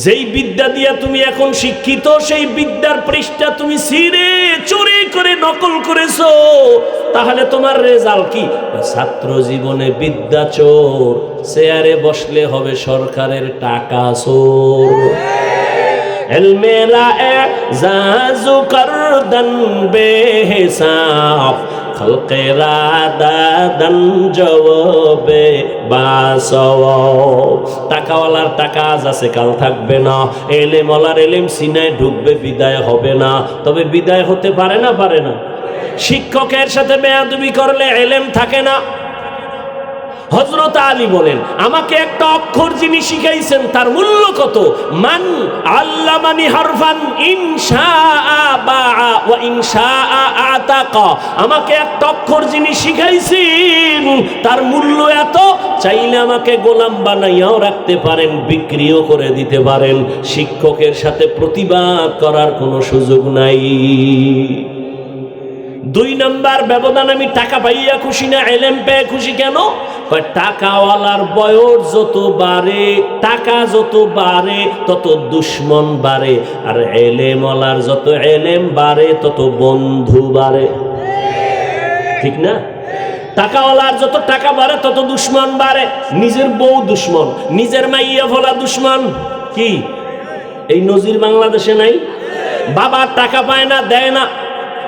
যেই বিদ্যা দিয়া তুমি এখন শিক্ষিত, সেই বিদ্যার পৃষ্ঠা তুমি ছিঁড়ে চুরি করে নকল করেছো, তাহলে তোমার রেজাল্ট কি? ছাত্র জীবনে বিদ্যা চোর, চেয়ারে বসলে হবে সরকারের টাকা চোর। এলমেরা এজাজু করদন বেহিসাব, খলকেরা দাদন জওয়াবে বাসওয়াব। টাকাওয়ালার টাকা আজ আছে, কাল থাকবে না। এলেমওয়ালার এলেম সিনায় ঢুকবে, বিদায় হবে না। তবে বিদায় হতে পারে না, পারে না। শিক্ষকের সাথে বেয়াদবি করলে এলেম থাকে না। হযরত আলী বলেন, আমাকে একটা অক্ষর যিনি শিখাইছেন তার মূল্য কত? মান আল্লামানি হারফান ইনশাআ বাআ ওয়া ইনশাআ আতাকা। আমাকে একটা অক্ষর যিনি শিখাইছেন তার মূল্য এত, চাইলে আমাকে গোলাম বানাইয়াও রাখতে পারেন, বিক্রিও করে দিতে পারেন। শিক্ষকের সাথে প্রতিবাদ করার কোনো সুযোগ নাই। দুই নাম্বার ব্যবধান, আমি টাকা পাইয়া খুশি না, এলেম পেয়ে খুশি। কেন? টাকাওয়ালার বয়স যত বাড়ে, টাকা যত বাড়ে তত দুশ্মন বাড়ে, আর এলেমওয়ালার যত এলেম বাড়ে তত বন্ধু বাড়ে। ঠিক না? টাকাওয়ালার যত টাকা বাড়ে তত দুশ্মন বাড়ে। নিজের বউ দুশ্মন, নিজের মাইয়া ফলা দুশ্মন। কি এই নজির বাংলাদেশে নাই? বাবার টাকা পায় না, দেয় না।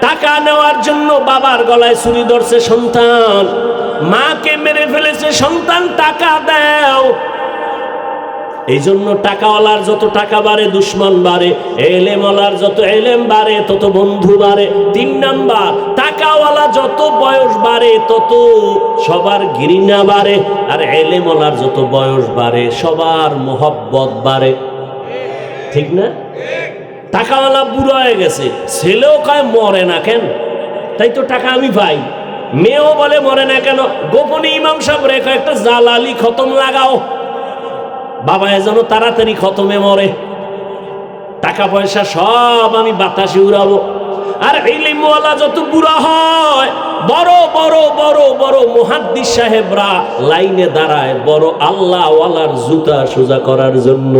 টাকা নেওয়ার জন্য বাবার গলায় ছুরি ধরছে সন্তান, মাকে মেরে ফেলেছে সন্তান, টাকা দাও। এই জন্য টাকাওয়ালার যত টাকা বাড়ে দুশ্মন বাড়ে, এলেমওয়ালার যত এলেম বাড়ে তত বন্ধু বাড়ে। তিন নাম্বার, টাকাওয়ালা যত বয়স বাড়ে তত সবার ঘৃণা বাড়ে, আর এলেমওয়ালার যত বয়স বাড়ে সবার মোহব্বত বাড়ে। ঠিক না? টাকাওয়ালা বুড়ো হয়ে গেছে, ছেলেও কয় মরে না কেন, তাই তো টাকা আমি পাই। মেয়েও বলে মরে না কেন। গোপনে ইমাম সাহেব রেখে একটা জালালি খতম লাগাও, বাবা যেন তাড়াতাড়ি খতমে মরে। টাকা পয়সা সব আমি বাতাসে উড়াবো। আর ইলমওয়ালা যত বুড়া হয়, বড় বড় বড় বড় মুহাদ্দিস সাহেবরা লাইনে দাঁড়ায় বড় আল্লাহওয়ালার জুতা সোজা করার জন্য।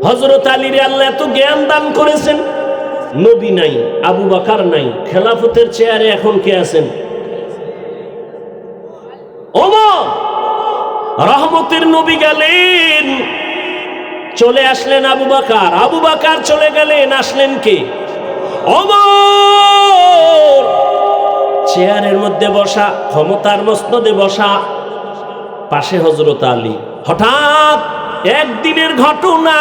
হযরত আলীর আল্লাহ এত জ্ঞান দান করেছেন, নবী নাই, আবু বকর নাই, খেলাফতের চেয়ারে এখন কে আছেন? ওমর। রহমতের নবী গেলেন, চলে আসলেন আবু বকর, আবু বকর চলে গেলেন, আসলেন কে? ওমর। চেয়ারের মধ্যে বসা, ক্ষমতার মসনদে বসা, পাশে হযরত আলী। হঠাৎ একদিনের ঘটনা,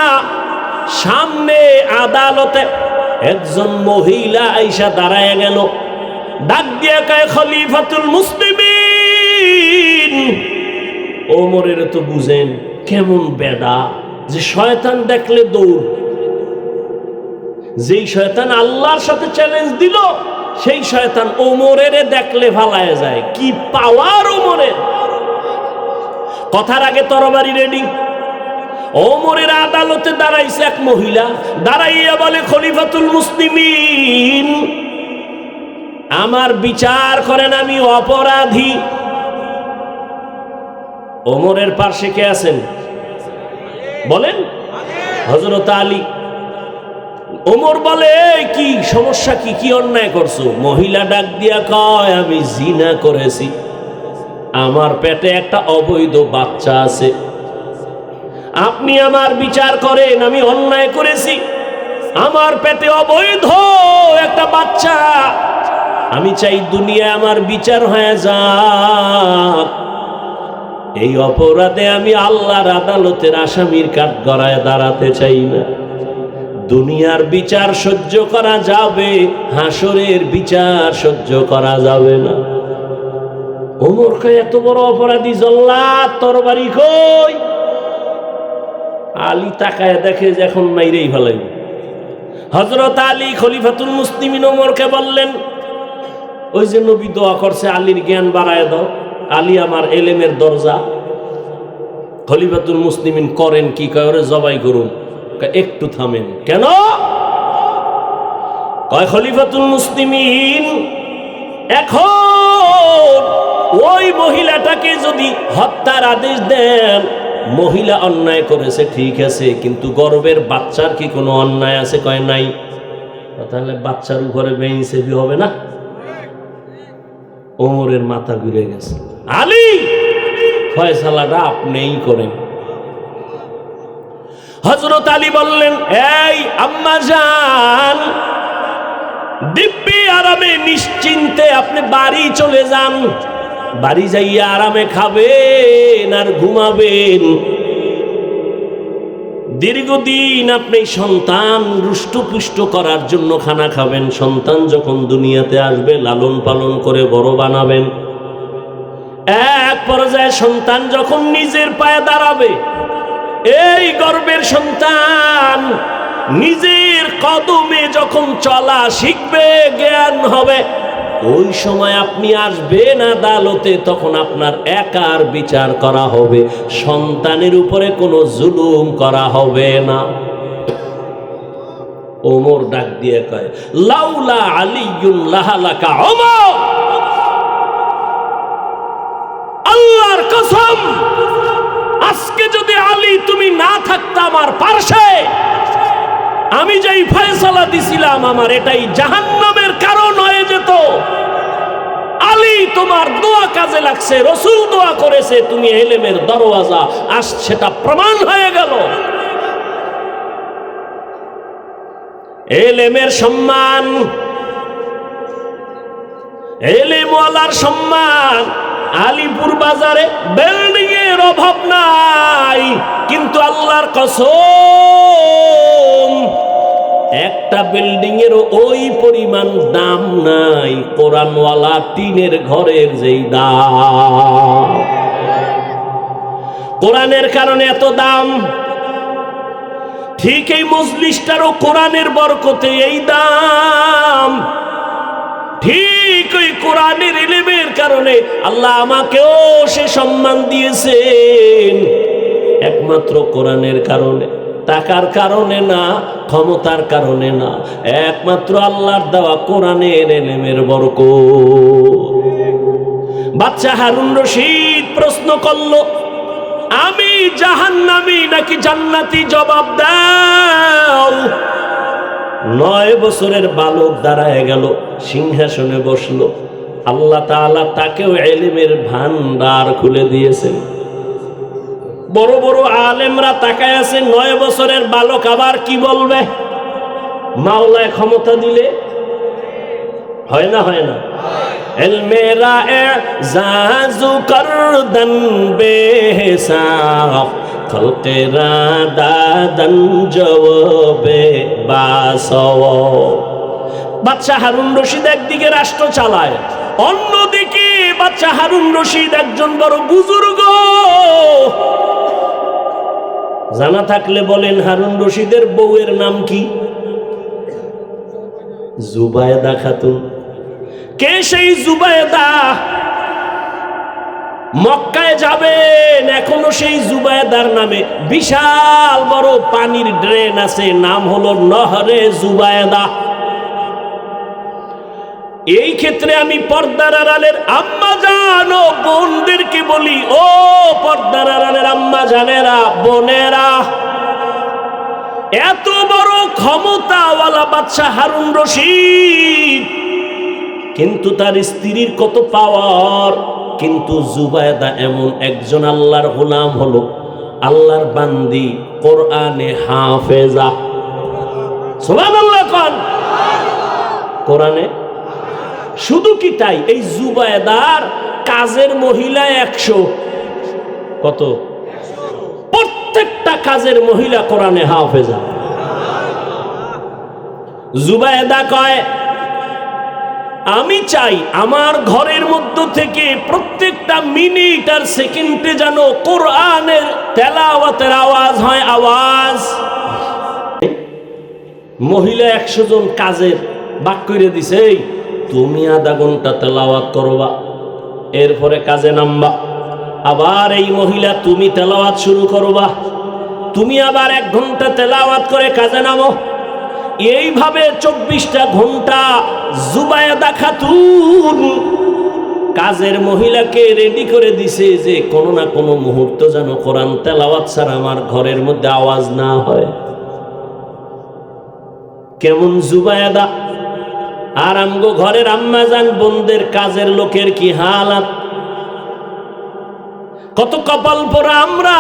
সামনে আদালতে একজন মহিলা আইসা দাঁড়ায় গেল, ডাক দিয়া কয়, খলিফাতুল মুসলিমিন। ওমরের তো বুঝেন কেমন বেডা, যে শয়তান দেখলে দৌড়। যেই শয়তান আল্লাহর সাথে চ্যালেঞ্জ দিল, সেই শয়তান ওমরের দেখলে ভালায় যায়। কি পাওয়ার ওমরের! কথার আগে তরবারি রেডি। ওমরের আদালতে দাঁড়াইছে এক মহিলা, দাঁড়াইয়া বলে, খলিফাতুল মুসলিমিন, আমার বিচার করেন, আমি অপরাধী। ওমরের পাশে কে আছেন বলেন? হযরত আলী। ওমর বলে, কি সমস্যা, কি কি অন্যায় করছো? মহিলা ডাক দিয়া কয়, আমি জিনা করেছি, আমার পেটে একটা অবৈধ বাচ্চা আছে, আপনি আমার বিচার করেন, আমি অন্যায় করেছি, আমার পেটে অবৈধ একটা বাচ্চা, আমি চাই দুনিয়ায় আমার বিচার হয়ে যাক। এই অপরাধে আমি আল্লাহর আদালতের আসামির কাঠগড়ায় দাঁড়াতে চাই না। দুনিয়ার বিচার সহ্য করা যাবে, হাসরের বিচার সহ্য করা যাবে না। ওমর কয়, এত বড় অপরাধী জল্লাদ, তরবারি কই? আলী তাকায় দেখে যে এখন মাইরেই ফেলাইব। হযরত আলী খলিফাতুল মুসলিমিন ওমরকে বললেন, ওই যে নবী দোয়া করছে, আলীর জ্ঞান বাড়ায় দাও, আলী আমার এলেমের দরজা। খলিফাতুল মুসলিমিন করেন কি? কয়, ওরে জবাই করুন। একটু থামেন। কেন? কয়, খলিফাতুল মুসলিমিন, এখন ওই মহিলাটাকে যদি হত্যার আদেশ দেন, মহিলা অন্যায় করেছে ঠিক আছে, কিন্তু গর্ভের বাচ্চার কি কোনো অন্যায় আছে? কয় নাই। তাহলে বাচ্চার উপরে বেইনসাফি হবে না? ওমরের মাথা ঘুরে গেছে। আলী, ফয়সালাটা আপনিই করেন। হযরত আলী বললেন, এই আম্মাজান, দিব্যি আরামে নিশ্চিন্তে আপনি বাড়ি চলে যান, বাড়ি যাইয়া আরামে খাবেন আর ঘুমাবেন। দীর্ঘদিন আপনি সন্তান রুষ্টপুষ্ট করার জন্য খানা খাবেন, সন্তান যখন দুনিয়াতে আসবে লালন পালন করে বড় বানাবেন। এক পর্যায়ে সন্তান যখন নিজের পায়ে দাঁড়াবে, এই গর্ভের সন্তান নিজের কদমে যখন চলা শিখবে, জ্ঞান হবে, ওই সময় আপনি আসবেন আদালতে, তখন আপনার একার বিচার করা হবে, সন্তানের উপরে কোনো জুলুম করা হবে না। ওমর ডাক দিয়ে কয়, লাউলা আলিয়ুন লাহালাকা ওমর, আল্লাহর কসম, আজকে যদি আলী তুমি না থাকতা আমার পার্শ্বে, আমি যেই ফয়সালা দিছিলাম আমার এটাই জাহান্নামের কারণ হয়ে যেত। আলী তোমার দোয়া কাজে লাগছে, রাসূল দোয়া করেছে, তুমি ইলমের দরওয়াজা, আজ সেটা প্রমাণ হয়ে গেল। ইলমের সম্মান, ইলমওয়ালার সম্মান। আলীপুর বাজারে বিল্ডিং এর অভাব নাই, কিন্তু আল্লাহর কসম একটা বিল্ডিং এর ওই পরিমাণ দাম নাই কোরআনওয়ালা টিনের ঘরের যেই দাম। কোরআনের কারণে এত দাম, ঠিক এই মজলিসটারও কোরআনের বরকতে এই দাম। ঠিক ওই কোরআনের ইলমের কারণে আল্লাহ আমাকেও সে সম্মান দিয়েছেন, একমাত্র কোরআনের কারণে, টাকার কারণে না, ক্ষমতার কারণে না, একমাত্র আল্লাহর দেওয়া কোরআনের ইলমের বরকত। বাচ্চা হারুন রশিদ প্রশ্ন করল, আমি জাহান্নামী নাকি জান্নাতি? জবাব দাও। 9 বছরের বালক দাঁড়ায় গেল, সিংহাসনে বসলো। আল্লাহ তাআলা তাকেও ইলমের ভান্ডার খুলে দিয়েছেন। বড় বড় আলেমরা তাকায় আছে, 9 বছরের বালক আবার কি বলবে? মাওলায় ক্ষমতা দিলে হয় না, হয় না? ইলমেরা এজাজু করদন বেহিসাব, খলকেরা দাদন জওয়াবে বাসও। বাদশা হারুন রশিদ একদিকে রাষ্ট্র চালায়, অন্যদিকে বাদশা হারুন রশিদ একজন বড় বুজুর্গ। জানা থাকলে বলেন, হারুন রশিদের বউয়ের নাম কি? জুবায়েদা খাতুন। কে সেই জুবায়েদা? মক্কায় যাবেন, এখনো সেই জুবায়েদার নামে বিশাল বড় পানির ড্রেন আছে, নাম হলো নহরে জুবায়েদা। এই ক্ষেত্রে আমি পর্দার আড়ালের আম্মা জান ও বোনদেরকে বলি, ও পর্দার আড়ালের আম্মা জানেরা, বোনেরা, এত বড় ক্ষমতাওয়ালা বাদশা হারুন রশিদ, কিন্তু তার স্ত্রীর কত পাওয়ার। কিন্তু জুবায়েদা এমন একজন আল্লাহর গোলাম, হলো আল্লাহর বান্দি, কোরআনে হাফেজা। সুবহানাল্লাহ কোন? কোরআনে। শুধু কি তাই, এই জুবায়েদার কাজের মহিলা 100। কত? প্রত্যেকটা কাজের মহিলা কোরআনে হাফেজা। জুবায়েদা কয়, আমি চাই আমার ঘরের মধ্য থেকে প্রত্যেকটা মিনিট আর সেকেন্ডে যেন কোরআনের তেলাওয়াতের আওয়াজ হয়। আওয়াজ। মহিলা 100 জন কাজের বাক করে দিছে, এই তুমি আধা ঘন্টা তেলাওয়াত করবা, এরপরে কাজে নামবা। আবার এই মহিলা তুমি তেলাওয়াত শুরু করবা, তুমি আবার 1 ঘন্টা তেলাওয়াত করে কাজে নামো। এইভাবে 24টা ঘন্টা জুবায়েদা খাতুন কাজের মহিলাকে রেডি করে দিছে যে কোনো না কোনো মুহূর্ত যেন কোরআন তেলাওয়াত ছাড়া আমার ঘরের মধ্যে আওয়াজ না হয়। কেমন জুবায়েদা! আর আমগো ঘরের আম্মাজান বোনদের কাজের লোকের কি হালাত! কত কপাল পোড়া আমরা!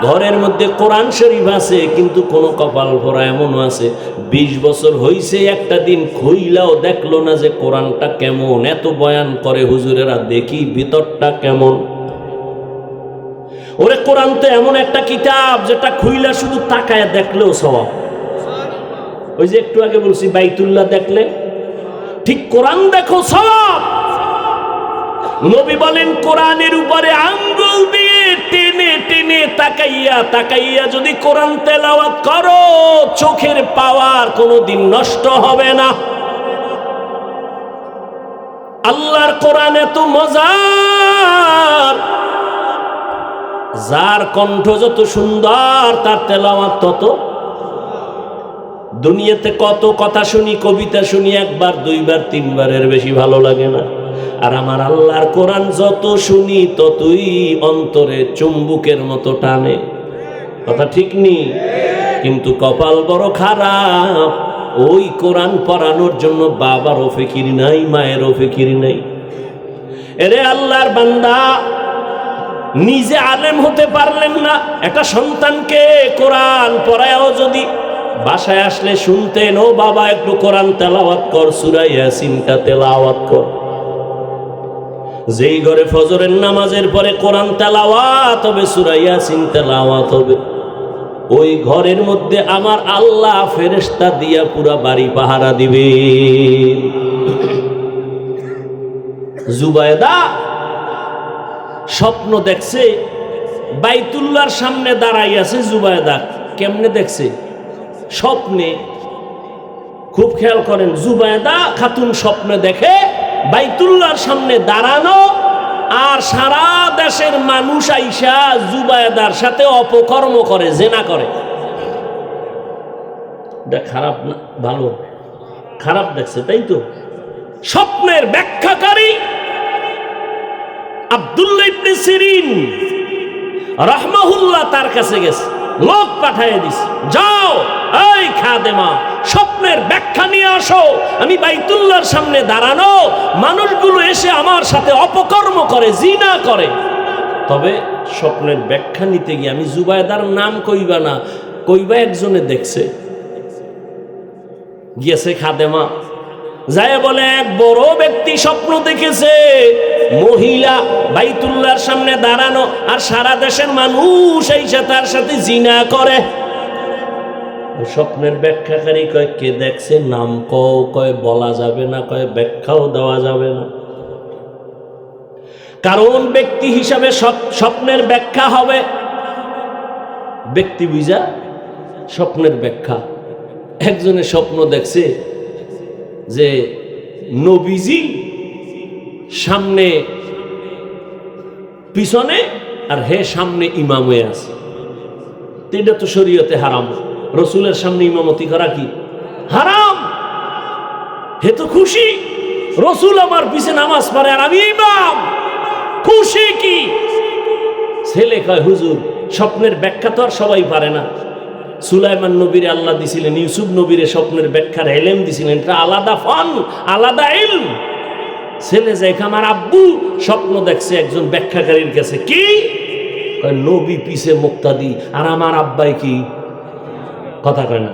ঘরের মধ্যে কোরআন শরীফ আছে, কিন্তু কোন কপাল পোড়া এমনও আছে 20 বছর হইছে একটা দিন খুইলাও দেখলো না যে কোরআনটা কেমন। এত বয়ান করে হুজুরেরা, দেখি ভিতরটা কেমন। ওরে কোরআন তো এমন একটা কিতাব যেটা খুইলা শুধু তাকায় দেখলেও সওয়াব। ওই যে একটু আগে বলছি বাইতুল্লাহ দেখলে ঠিক কোরআন দেখো সওয়াব। নবী বলেন, কোরআনের উপরে আঙ্গুল দিয়ে টেনে টেনে তাকাইয়া তাকাইয়া যদি কোরআন তেলাওয়াত করো, চোখের পাওয়ার কোনোদিন নষ্ট হবে না। আল্লাহর কোরআন এত মজার, যার কণ্ঠ যত সুন্দর তার তেলাওয়াত তত। দুনিয়াতে কত কথা শুনি, কবিতা শুনি, 1 বার 2 বার 3 বারের বেশি ভালো লাগে না। আর আমার আল্লাহর কোরআন যত শুনি ততই অন্তরে চুম্বুকের মতো টানে। কথা ঠিক নি? কিন্তু কপাল বড় খারাপ, ওই কোরআন পড়ানোর জন্য বাবারও ফিকির নাই, মায়েরও ফিকির নাই। এরে আল্লাহর বান্দা, নিজে আলেম হতে পারলেন না, একটা সন্তানকে কোরআন পড়ায়ও যদি বাসায় আসলে শুনতেন, ও বাবা একটু কোরআন তেলাওয়াত কর, সূরা ইয়াসিনটা তেলাওয়াত কর। যেই ঘরে ফজরের নামাজের পরে কোরআন তেলাওয়াত হবে, সূরা ইয়াসিন তেলাওয়াত হবে, ওই ঘরের মধ্যে আমার আল্লাহ ফেরেশতা দিয়া পুরা বাড়ি পাহারা দিবে। জুবায়েদা স্বপ্ন দেখছে, বাইতুল্লাহর সামনে দাঁড়াই আছে জুবায়েদা। কেমনে দেখছে? স্বপ্নে। খুব খেয়াল করেন, জুবায়েদা খাতুন স্বপ্নে দেখে বাইতুল্লাহর সামনে দাঁড়ানো, আর সারা দেশের মানুষ আইসা জুবায়েদার সাথে অপকর্ম করে, জেনা করে। এটা খারাপ না ভালো? খারাপ দেখছে, তাই তো? স্বপ্নের ব্যাখ্যাকারী আব্দুল্লাহ ইবনে সিরিন রাহমাহুল্লাহ তার কাছে গেছে, লোক পাঠিয়ে দিছে, যাও এই খাদেমা স্বপ্নের ব্যাখ্যা নিয়ে আসো। আমি বাইতুল্লাহর সামনে দাঁড়ানো, মানুষগুলো এসে আমার সাথে অপকর্ম করে, জিনা করে। তবে স্বপ্নের ব্যাখ্যা নিতে গিয়ে আমি জুবায়দার নাম কইবা না, কইবা একজনে দেখছে, গিয়েছে খাদেমা, যায় বলে এক বড় ব্যক্তি স্বপ্ন দেখেছে, মহিলা বাইতুল্লাহর সামনে দাঁড়ানো, আর সারা দেশের মানুষ এসে তার সাথে জিনা করে। স্বপ্নের ব্যাখ্যাকারী কয় কে দেখছে, নাম কও, কয় বলা যাবে না, কয় ব্যাখ্যাও দেওয়া যাবে না, কারণ ব্যক্তি হিসাবে স্বপ্নের ব্যাখ্যা হবে ব্যক্তি বুঝা স্বপ্নের ব্যাখ্যা। একজনে স্বপ্ন দেখছে যে নবীজি সামনে পিছনে আর হে সামনে ইমাম হয়ে আছে। এটা তো শরীয়তে হারাম, রসুলের সামনে ইমামতি করা কি হারাম। হে তো খুশি, রসুল আমার পিছে নামাজ পড়ে আর আমি ইমাম, খুশি কি? ছেলে কয় হুজুর স্বপ্নের ব্যাখ্যা তো আর সবাই পারে না। সুলাইমান নবীরে আল্লাহ দিছিলেন, ইউসুফ নবীরে স্বপ্নের ব্যাখ্যার ইলম দিছিলেন, এটা আলাদা ফান, আলাদা ইলম। ছেলে যায় আমার আব্বু স্বপ্ন দেখছে একজন ব্যাখ্যাকারীর কাছে, কি কয় নবী পিছে মুক্তাদি আর আমার আব্বাই কি, কথা কয় না,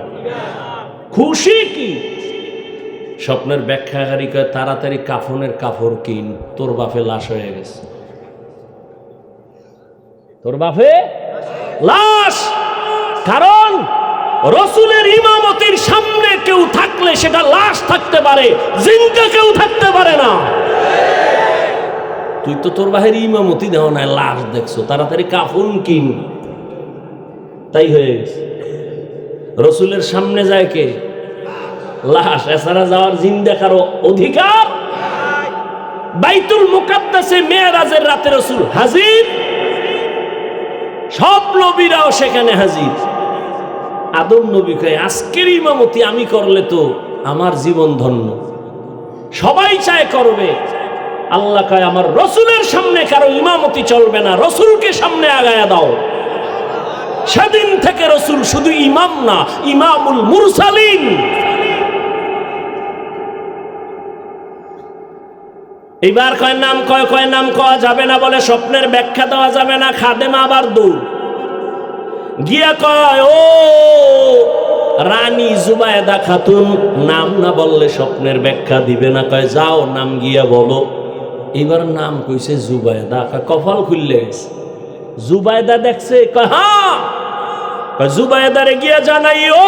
খুশি কি? স্বপ্নের ব্যাখ্যাকারী কয় তাড়াতাড়ি কাফনের কাপড় কিন, তোর বাপে লাশ হয়ে গেছে, তোর বাপে লাশ। কারণ রসুলের ইমামতির সামনে কেউ থাকলে সেটা লাশ থাকতে পারে, জিন্দা কেউ থাকতে পারে না। তুই তো তোর বাহির ইমামতি দেও না, লাশ দেখছো, তাড়াতাড়ি কাফন কিন। তাই হয়ে গেছে, রসুলের সামনে যায় কে, লাশ, এছাড়া যাওয়ার জিন্দা কারো অধিকার। বাইতুল মুকাদ্দাসে মেরাজের রাতে রসুল হাজির, সব নবীরাও সেখানে হাজির। আদম নবী কয় আজকের ইমামতি আমি করলে তো আমার জীবন ধন্য, সবাই চায় করবে। আল্লাহ কয় আমার রসুলের সামনে কারো ইমামতি চলবে না, রসুলকে সামনে আগায়া দাও। সেদিন থেকে রসুল শুধু ইমাম না, ইমামুল মুরসালিন। এবার কয় নাম কয় নাম কওয়া যাবে না, বলে স্বপ্নের ব্যাখ্যা দেওয়া যাবে না। খাদেমা আবার দৌড় গিয়া কয় ও রানী জুবায়দা খাতুন, নাম না বললে স্বপ্নের ব্যাখ্যা দিবে না। কয় যাও নাম গিয়া বলো। এবার নাম কইছে জুবায়দা, কপাল খুললে গেছে। জুবায়দা দেখছে, কয় হ্যাঁ। জুবায়দারে গিয়া জানাই ও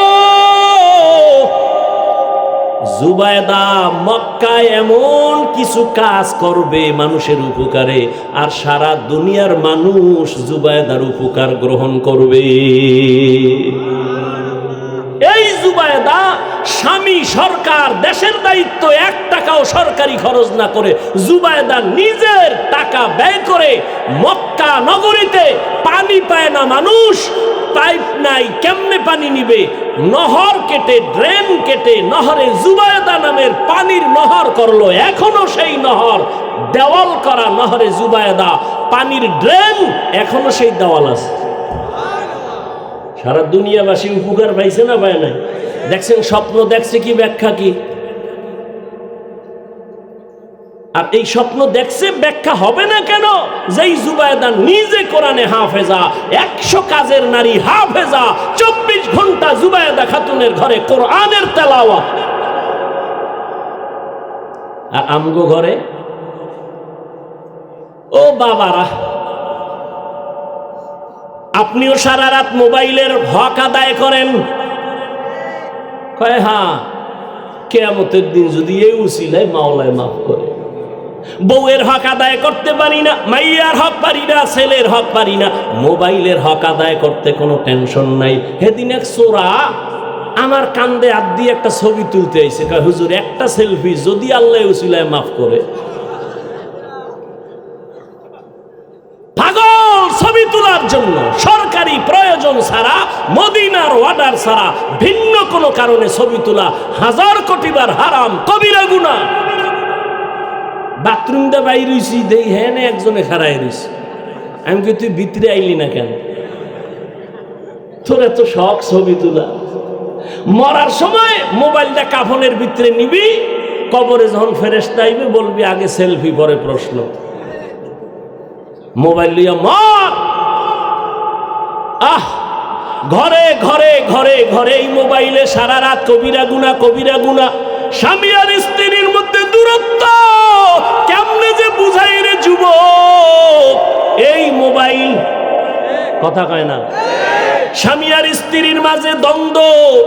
জুবায়দা মক্কায় এমন কিছু কাজ করবে মানুষের উপকারে, আর সারা দুনিয়ার মানুষ জুবায়দার উপকার গ্রহণ করবে। এই জুবায়দা স্বামী সরকার, দেশের দায়িত্ব, 1 টাকাও সরকারি খরচ না করে জুবায়দা নিজের টাকা ব্যয় করে মক্কা নগরীতে পানি পায় না মানুষ, পাইপ নাই, কেমনে পানি নিবে? নহর কেটে, ড্রেন কেটে নহরে জুবায়দা নামের পানির নহর করলো। এখনো সেই নহর, দেওয়াল করা নহরে জুবায়দা, পানির ড্রেন, এখনো সেই দেওয়াল আছে। সারা দুনিয়াবাসী উপকার পাইছে না পায় নাই? দেখছেন স্বপ্ন দেখছে কি, ব্যাখ্যা কি? আর এই স্বপ্ন দেখছে, ব্যাখ্যা হবে না কেন? যেই জুবায়দা নিজে কোরআনে হাফেজা, 100 কাজের নারী হাফেজা, 24 ঘন্টা জুবায়দা খাতুনের ঘরে কোরআনের তেলাওয়াত। আর আমগো ঘরে ও বাবারা, আপনিও সারা রাত মোবাইলের হক আদায় করেন। কয় হ্যাঁ, কিয়ামতের দিন যদি এই উসিলায় মাওলায় মাফ করে। বউয়ের হক আদায় করতে পারি না, মাইয়ার হক পারি না, ছেলের হক পারি না, মোবাইলের হক আদায় করতে কোনো টেনশন নাই। সেদিন এক চোরা আমার কান্দে হাত দিয়ে একটা ছবি তুলতে আইছে, কয় হুজুর একটা সেলফি যদি আল্লাহ উসিলায় মাফ করে। পাগল, ছবি তোলার জন্য সরকারি প্রয়োজন ছাড়া, মদিনার অর্ডার ছাড়া ভিন্ন কোনো কারণে ছবি তোলা 1000 কোটি বার হারাম, কবিরা গুনাহ। বাথরুম দা বাইর হইছি, দেই হ্যাঁ একজনে খাড়াই রইছি। আমি কি তুই ভিতরে আইলি না কেন? তোর এত শখ ছবি তোলা? মরার সময় মোবাইলটা কাফনের ভিতরে নিবি, কবরে যখন ফেরেশতা আইবে বলবি আগে সেলফি পরে প্রশ্ন। মোবাইল লিয়া মর। ঘরে ঘরে ঘরে ঘরে এই মোবাইলে সারা রাত কবিরা গুনাহ কবিরা গুনাহ। স্বামী আর স্ত্রীর মধ্যে দূরত্ব কেমনে যে বুঝাই রে যুবক। এই মোবাইল কথা কয় না। স্বামী আর স্ত্রীর মাঝে দ্বন্দ্ব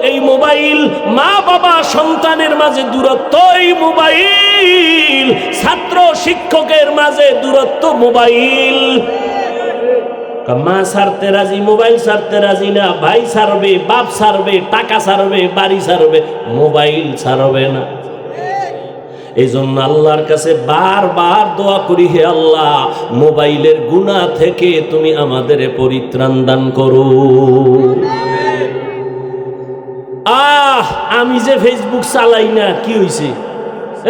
এই মোবাইল, মা বাবা সন্তানের মাঝে দূরত্ব এই মোবাইল, ছাত্র শিক্ষকের মাঝে দূরত্ব মোবাইল। মা ছাড়তে রাজি, মোবাইল ছাড়তে রাজি না। ভাই ছাড়বে, বাপ ছাড়বে, টাকা ছাড়বে, বাড়ি ছাড়বে, মোবাইল ছাড়বে না। এই জন্য আল্লাহর কাছে বারবার দোয়া করি, হে আল্লাহ মোবাইলের গুনাহ থেকে তুমি আমাদের পরিত্রাণ দান করো। আমি যে ফেসবুক চালাই না, কি হয়েছে?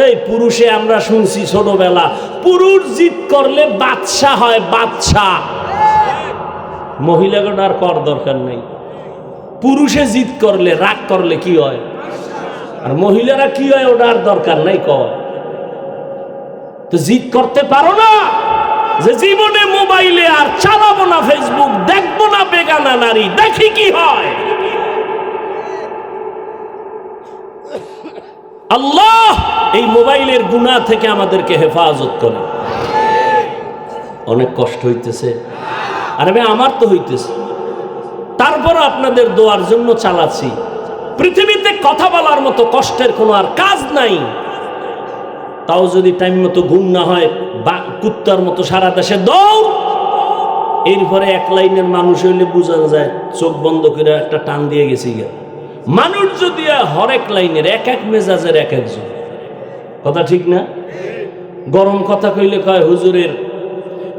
এই পুরুষে আমরা শুনছি ছোটবেলা, পুরুষ জিদ করলে বাদশা হয়, বাদশা। মহিলাগণ আর কর দরকার নেই। পুরুষে জিদ করলে, রাগ করলে কি হয়, আর মহিলারা কি হয় ওটা আর দরকার নাই। কয় তো জিদ করতে পারো না যে জীবনে মোবাইলে আর চালাবো না, ফেসবুক দেখবো না, বেগানা নারী দেখি কি হয়। আল্লাহ এই মোবাইলের গুনাহ থেকে আমাদেরকে হেফাজত করে। অনেক কষ্ট হইতেছে, আরে ভাই আমার তো হইতেছে, তারপরও আপনাদের দোয়ার জন্য চালাচ্ছি। পৃথিবীতে কথা বলার মতো কষ্টের কোনো আর কাজ নাই। তাও যদি টাইম মতো ঘুম না হয়, বা কুত্তার মতো সারা দেশে দৌড়। এরপরে এক লাইনের মানুষ হইলে বোঝা যায় চোখ বন্ধ করে একটা টান দিয়ে গেছি। মানুষ যদি হরেক লাইনের এক এক মেজাজের এক একজন, কথা ঠিক না? গরম কথা কইলে কয় হুজুরের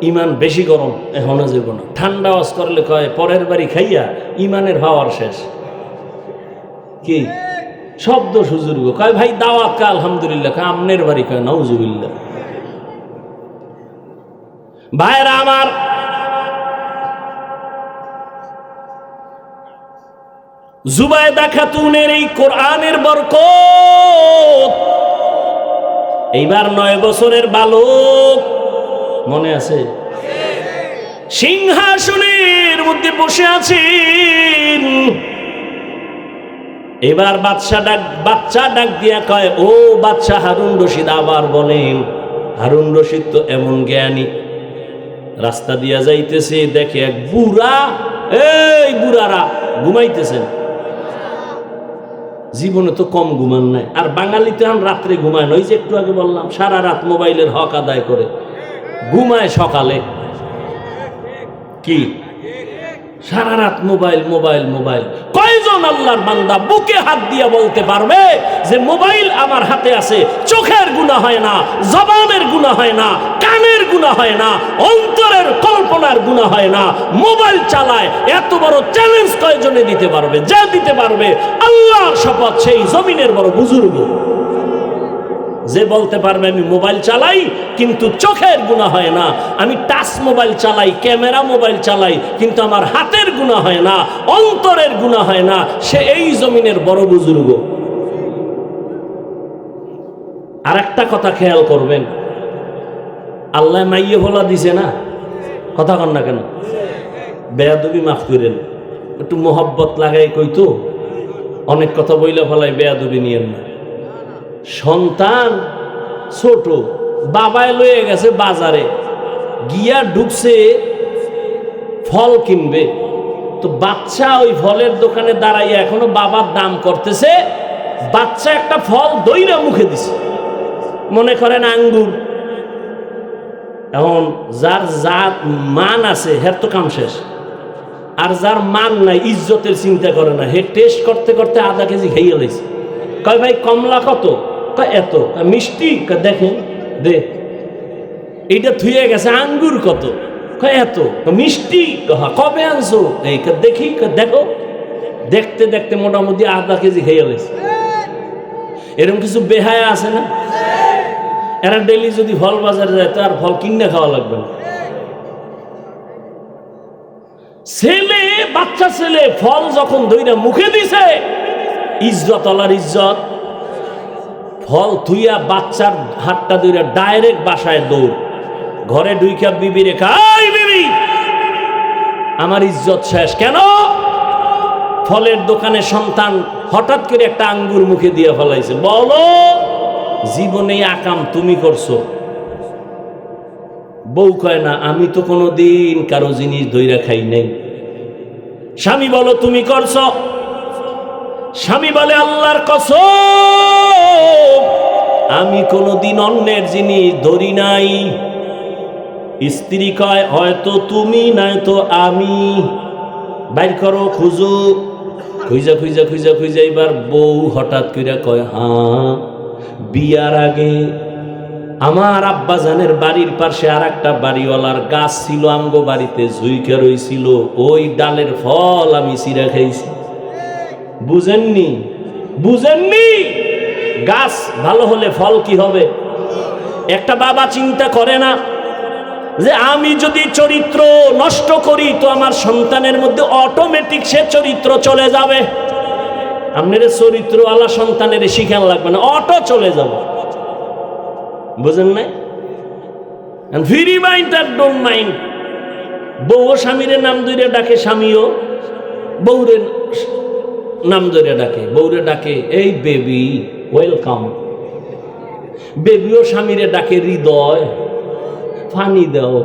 ইমান বেশি গরম, এখন যাব না। ঠান্ডা ওয়াজ করলে কয় পরের বাড়ি খাইয়া ইমানের ভাওয়ার শেষ। কি শব্দ হুজুর গো, কয় ভাই দাওয়াত কা আলহামদুলিল্লাহ, কয় আমনের বাড়ি, কয় নাউজুবিল্লাহ। ভাইরা আমার, জুবায়দা খাতুনের এই কোরআনের বরকত। এইবার 9 বছরের বালক, মনে আছে? সিংহাসনের মধ্যে বসে আছেন। এবার বাচ্চা ডাক দিয়া কয়, ও বাচ্চা হারুন রশিদ। আবার বলেন, হারুন রশিদ তো এমন জ্ঞানী। রাস্তা দিয়া যাইতেছে, দেখে এক বুড়া, এই বুড়ারা ঘুমাইতেছেন। জীবনে তো কম ঘুমান নাই। আর বাঙালিতে এখন রাত্রে ঘুমায় না। ওই যে একটু আগে বললাম, সারা রাত মোবাইলের হক আদায় করে ঘুমায় সকালে। কি সারা রাত মোবাইল মোবাইল মোবাইল। কয়জন আল্লাহর বান্দা বুকে হাত দিয়ে বলতে পারবে যে মোবাইল আমার হাতে আছে, চোখের গুনাহ হয় না, জবানের গুনাহ হয় না, কানের গুনাহ হয় না, অন্তরের কল্পনার গুনাহ হয় না, মোবাইল চালায়? এত বড় চ্যালেঞ্জ কয়জনে দিতে পারবে? যা দিতে পারবে আল্লাহর শপথ, সেই জমিনের বড় বুজুর্গ। যে বলতে পারবে আমি মোবাইল চালাই কিন্তু চোখের গুনাহ হয় না, আমি টাচ মোবাইল চালাই, ক্যামেরা মোবাইল চালাই কিন্তু আমার হাতের গুনাহ হয় না, অন্তরের গুনাহ হয় না, সে এই জমিনের বড় বুজুর্গ। আর একটা কথা খেয়াল করবেন, আল্লাহ মাইয়ে ভোলা দিছে না, কথা কন না কেন? বেয়াদবি মাফ করেন, একটু মোহব্বত লাগাই কইতো, অনেক কথা বইলে ফেলাই, বেয়াদবি নিয়েন না। সন্তান ছোট, বাবায় লয়ে গেছে বাজারে, গিয়া ঢুকছে ফল কিনবে, তো বাচ্চা ওই ফলের দোকানে দাঁড়াইয়া এখনো বাবার দাম করতেছে। বাচ্চা একটা ফল দইরা মুখে দিছে, মনে করেন আঙ্গুর। এখন যার যার মান আছে হের তো কাম শেষ, আর যার মান নাই, ইজ্জতের চিন্তা করে না, হে টেস্ট করতে করতে আধা কেজি খেয়ে লাইছে। কয় ভাই কমলা কত? কয় এত। মিষ্টি? দেখেন দে, এইটা থুয়ে গেছে। আঙ্গুর কত? কয় এত। মিষ্টি? কবে আনছো? এই দেখি, দেখো। দেখতে দেখতে মোটামুটি আধা কেজি খেয়ে লাইছে। এরকম কিছু বেহায়া আছে না? এরা ডেইলি যদি ফল বাজারে যায় তো আর ফল কিনে খাওয়া লাগবে না। ছেলে, বাচ্চা ছেলে ফল যখন দইরা মুখে দিছে, ইজ্জত আলার ইজ্জত। ফল থুইয়া বাচ্চার হাতটা ধরে ডাইরেক্ট বাসায় দৌড়, ঘরে ঢুইকা বিবি রেখা, এই বিবি আমার ইজ্জত শেষ। কেন? ফলের দোকানে সন্তান হঠাৎ করে একটা আঙ্গুর মুখে দিয়ে ফেলাইছে। বলো জীবনে আকাম তুমি করছো? বউ কয় না, আমি তো কোনোদিন কারো জিনিস ধইরা খাই নাই। স্বামী বলো তুমি করছো? স্বামী বলে আল্লাহর কসম আমি কোনোদিন অন্যের জিনিস ধরি নাই। স্ত্রী কয় হয়তো তুমি নয়তো আমি, বাইর করো খুঁজো। খুঁজা খুঁজা খুঁজা খুঁজা এবার বউ হঠাৎ করে কয় হ্যাঁ, বিয়ার আগে আমার আব্বাজানের বাড়ির পাশে আর একটা বাড়িওয়ালার গাছ ছিল, আমগো বাড়িতে ঝুইকে রইছিল, ওই ডালের ফল আমি চিরা খাইছি। বুঝেননি? বুঝেননি? গাছ ভালো হলে ফল কি হবে? একটা বাবা চিন্তা করে না যে আমি যদি চরিত্র নষ্ট করি তো আমার সন্তানের মধ্যে অটোমেটিক সে চরিত্র চলে যাবে। আপনার চরিত্র আলা সন্তানের শিখান লাগবে না, অটো চলে যাবে। বুঝেন নাই? ফ্রি মাইন্ড আর ডোন্ট মাইন্ড। বউ স্বামীর নাম ধরে ডাকে, স্বামীও বউরে নাম ধরে ডাকে। বউরে ডাকে এই বেবি ওয়েলকাম। বেবিও স্বামীরে ডাকে হৃদয়, ফানি দাও।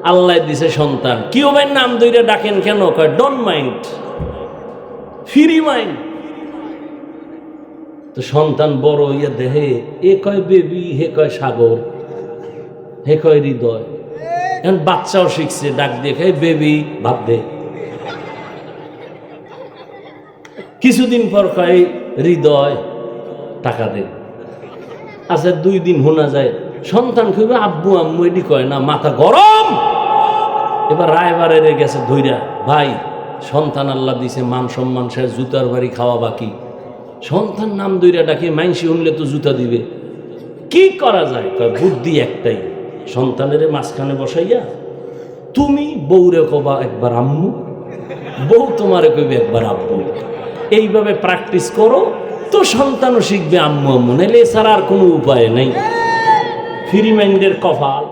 আল্লাহ দিছে সন্তান, কেউ ভাই নাম ধরে ডাকেন কেন? কয় ডোন্ট মাইন্ড, ফ্রি মাইন্ড। তো সন্তান বড় হইয়া দেহে, এ কয় বেবি, হে কয় সাগর, হে কয় হৃদয়। এখন বাচ্চাও শিখছে ডাক দিয়ে, হে বেবি ভাব দে। কিছুদিন পর কয় হৃদয় টাকা দে। আচ্ছা 2 দিন শোনা যায় সন্তান খুবই আব্বু আম্মু এটি কয় না, মাথা গরম। এবার রায়বারে গেছে ধইরা, ভাই সন্তান আল্লাহ দিছে, মান সম্মান শেষ, জুতার বাড়ি খাওয়া বাকি। সন্তান নাম দইরা ডাকে, মাইনসি শুনলে তো জুতা দিবে। কি করা যায়? কয় বুদ্ধি একটাই, সন্তানের মাঝখানে বসাইয়া তুমি বউরে কবা একবার আম্মু, বউ তোমারে কইবে একবার আব্বু। এইভাবে প্র্যাকটিস করো তো সন্তানও শিখবে আম্মু আম্মু, নাইলে এছাড়া আর কোনো উপায় নাই। ফ্রি মাইন্ডের কপাল।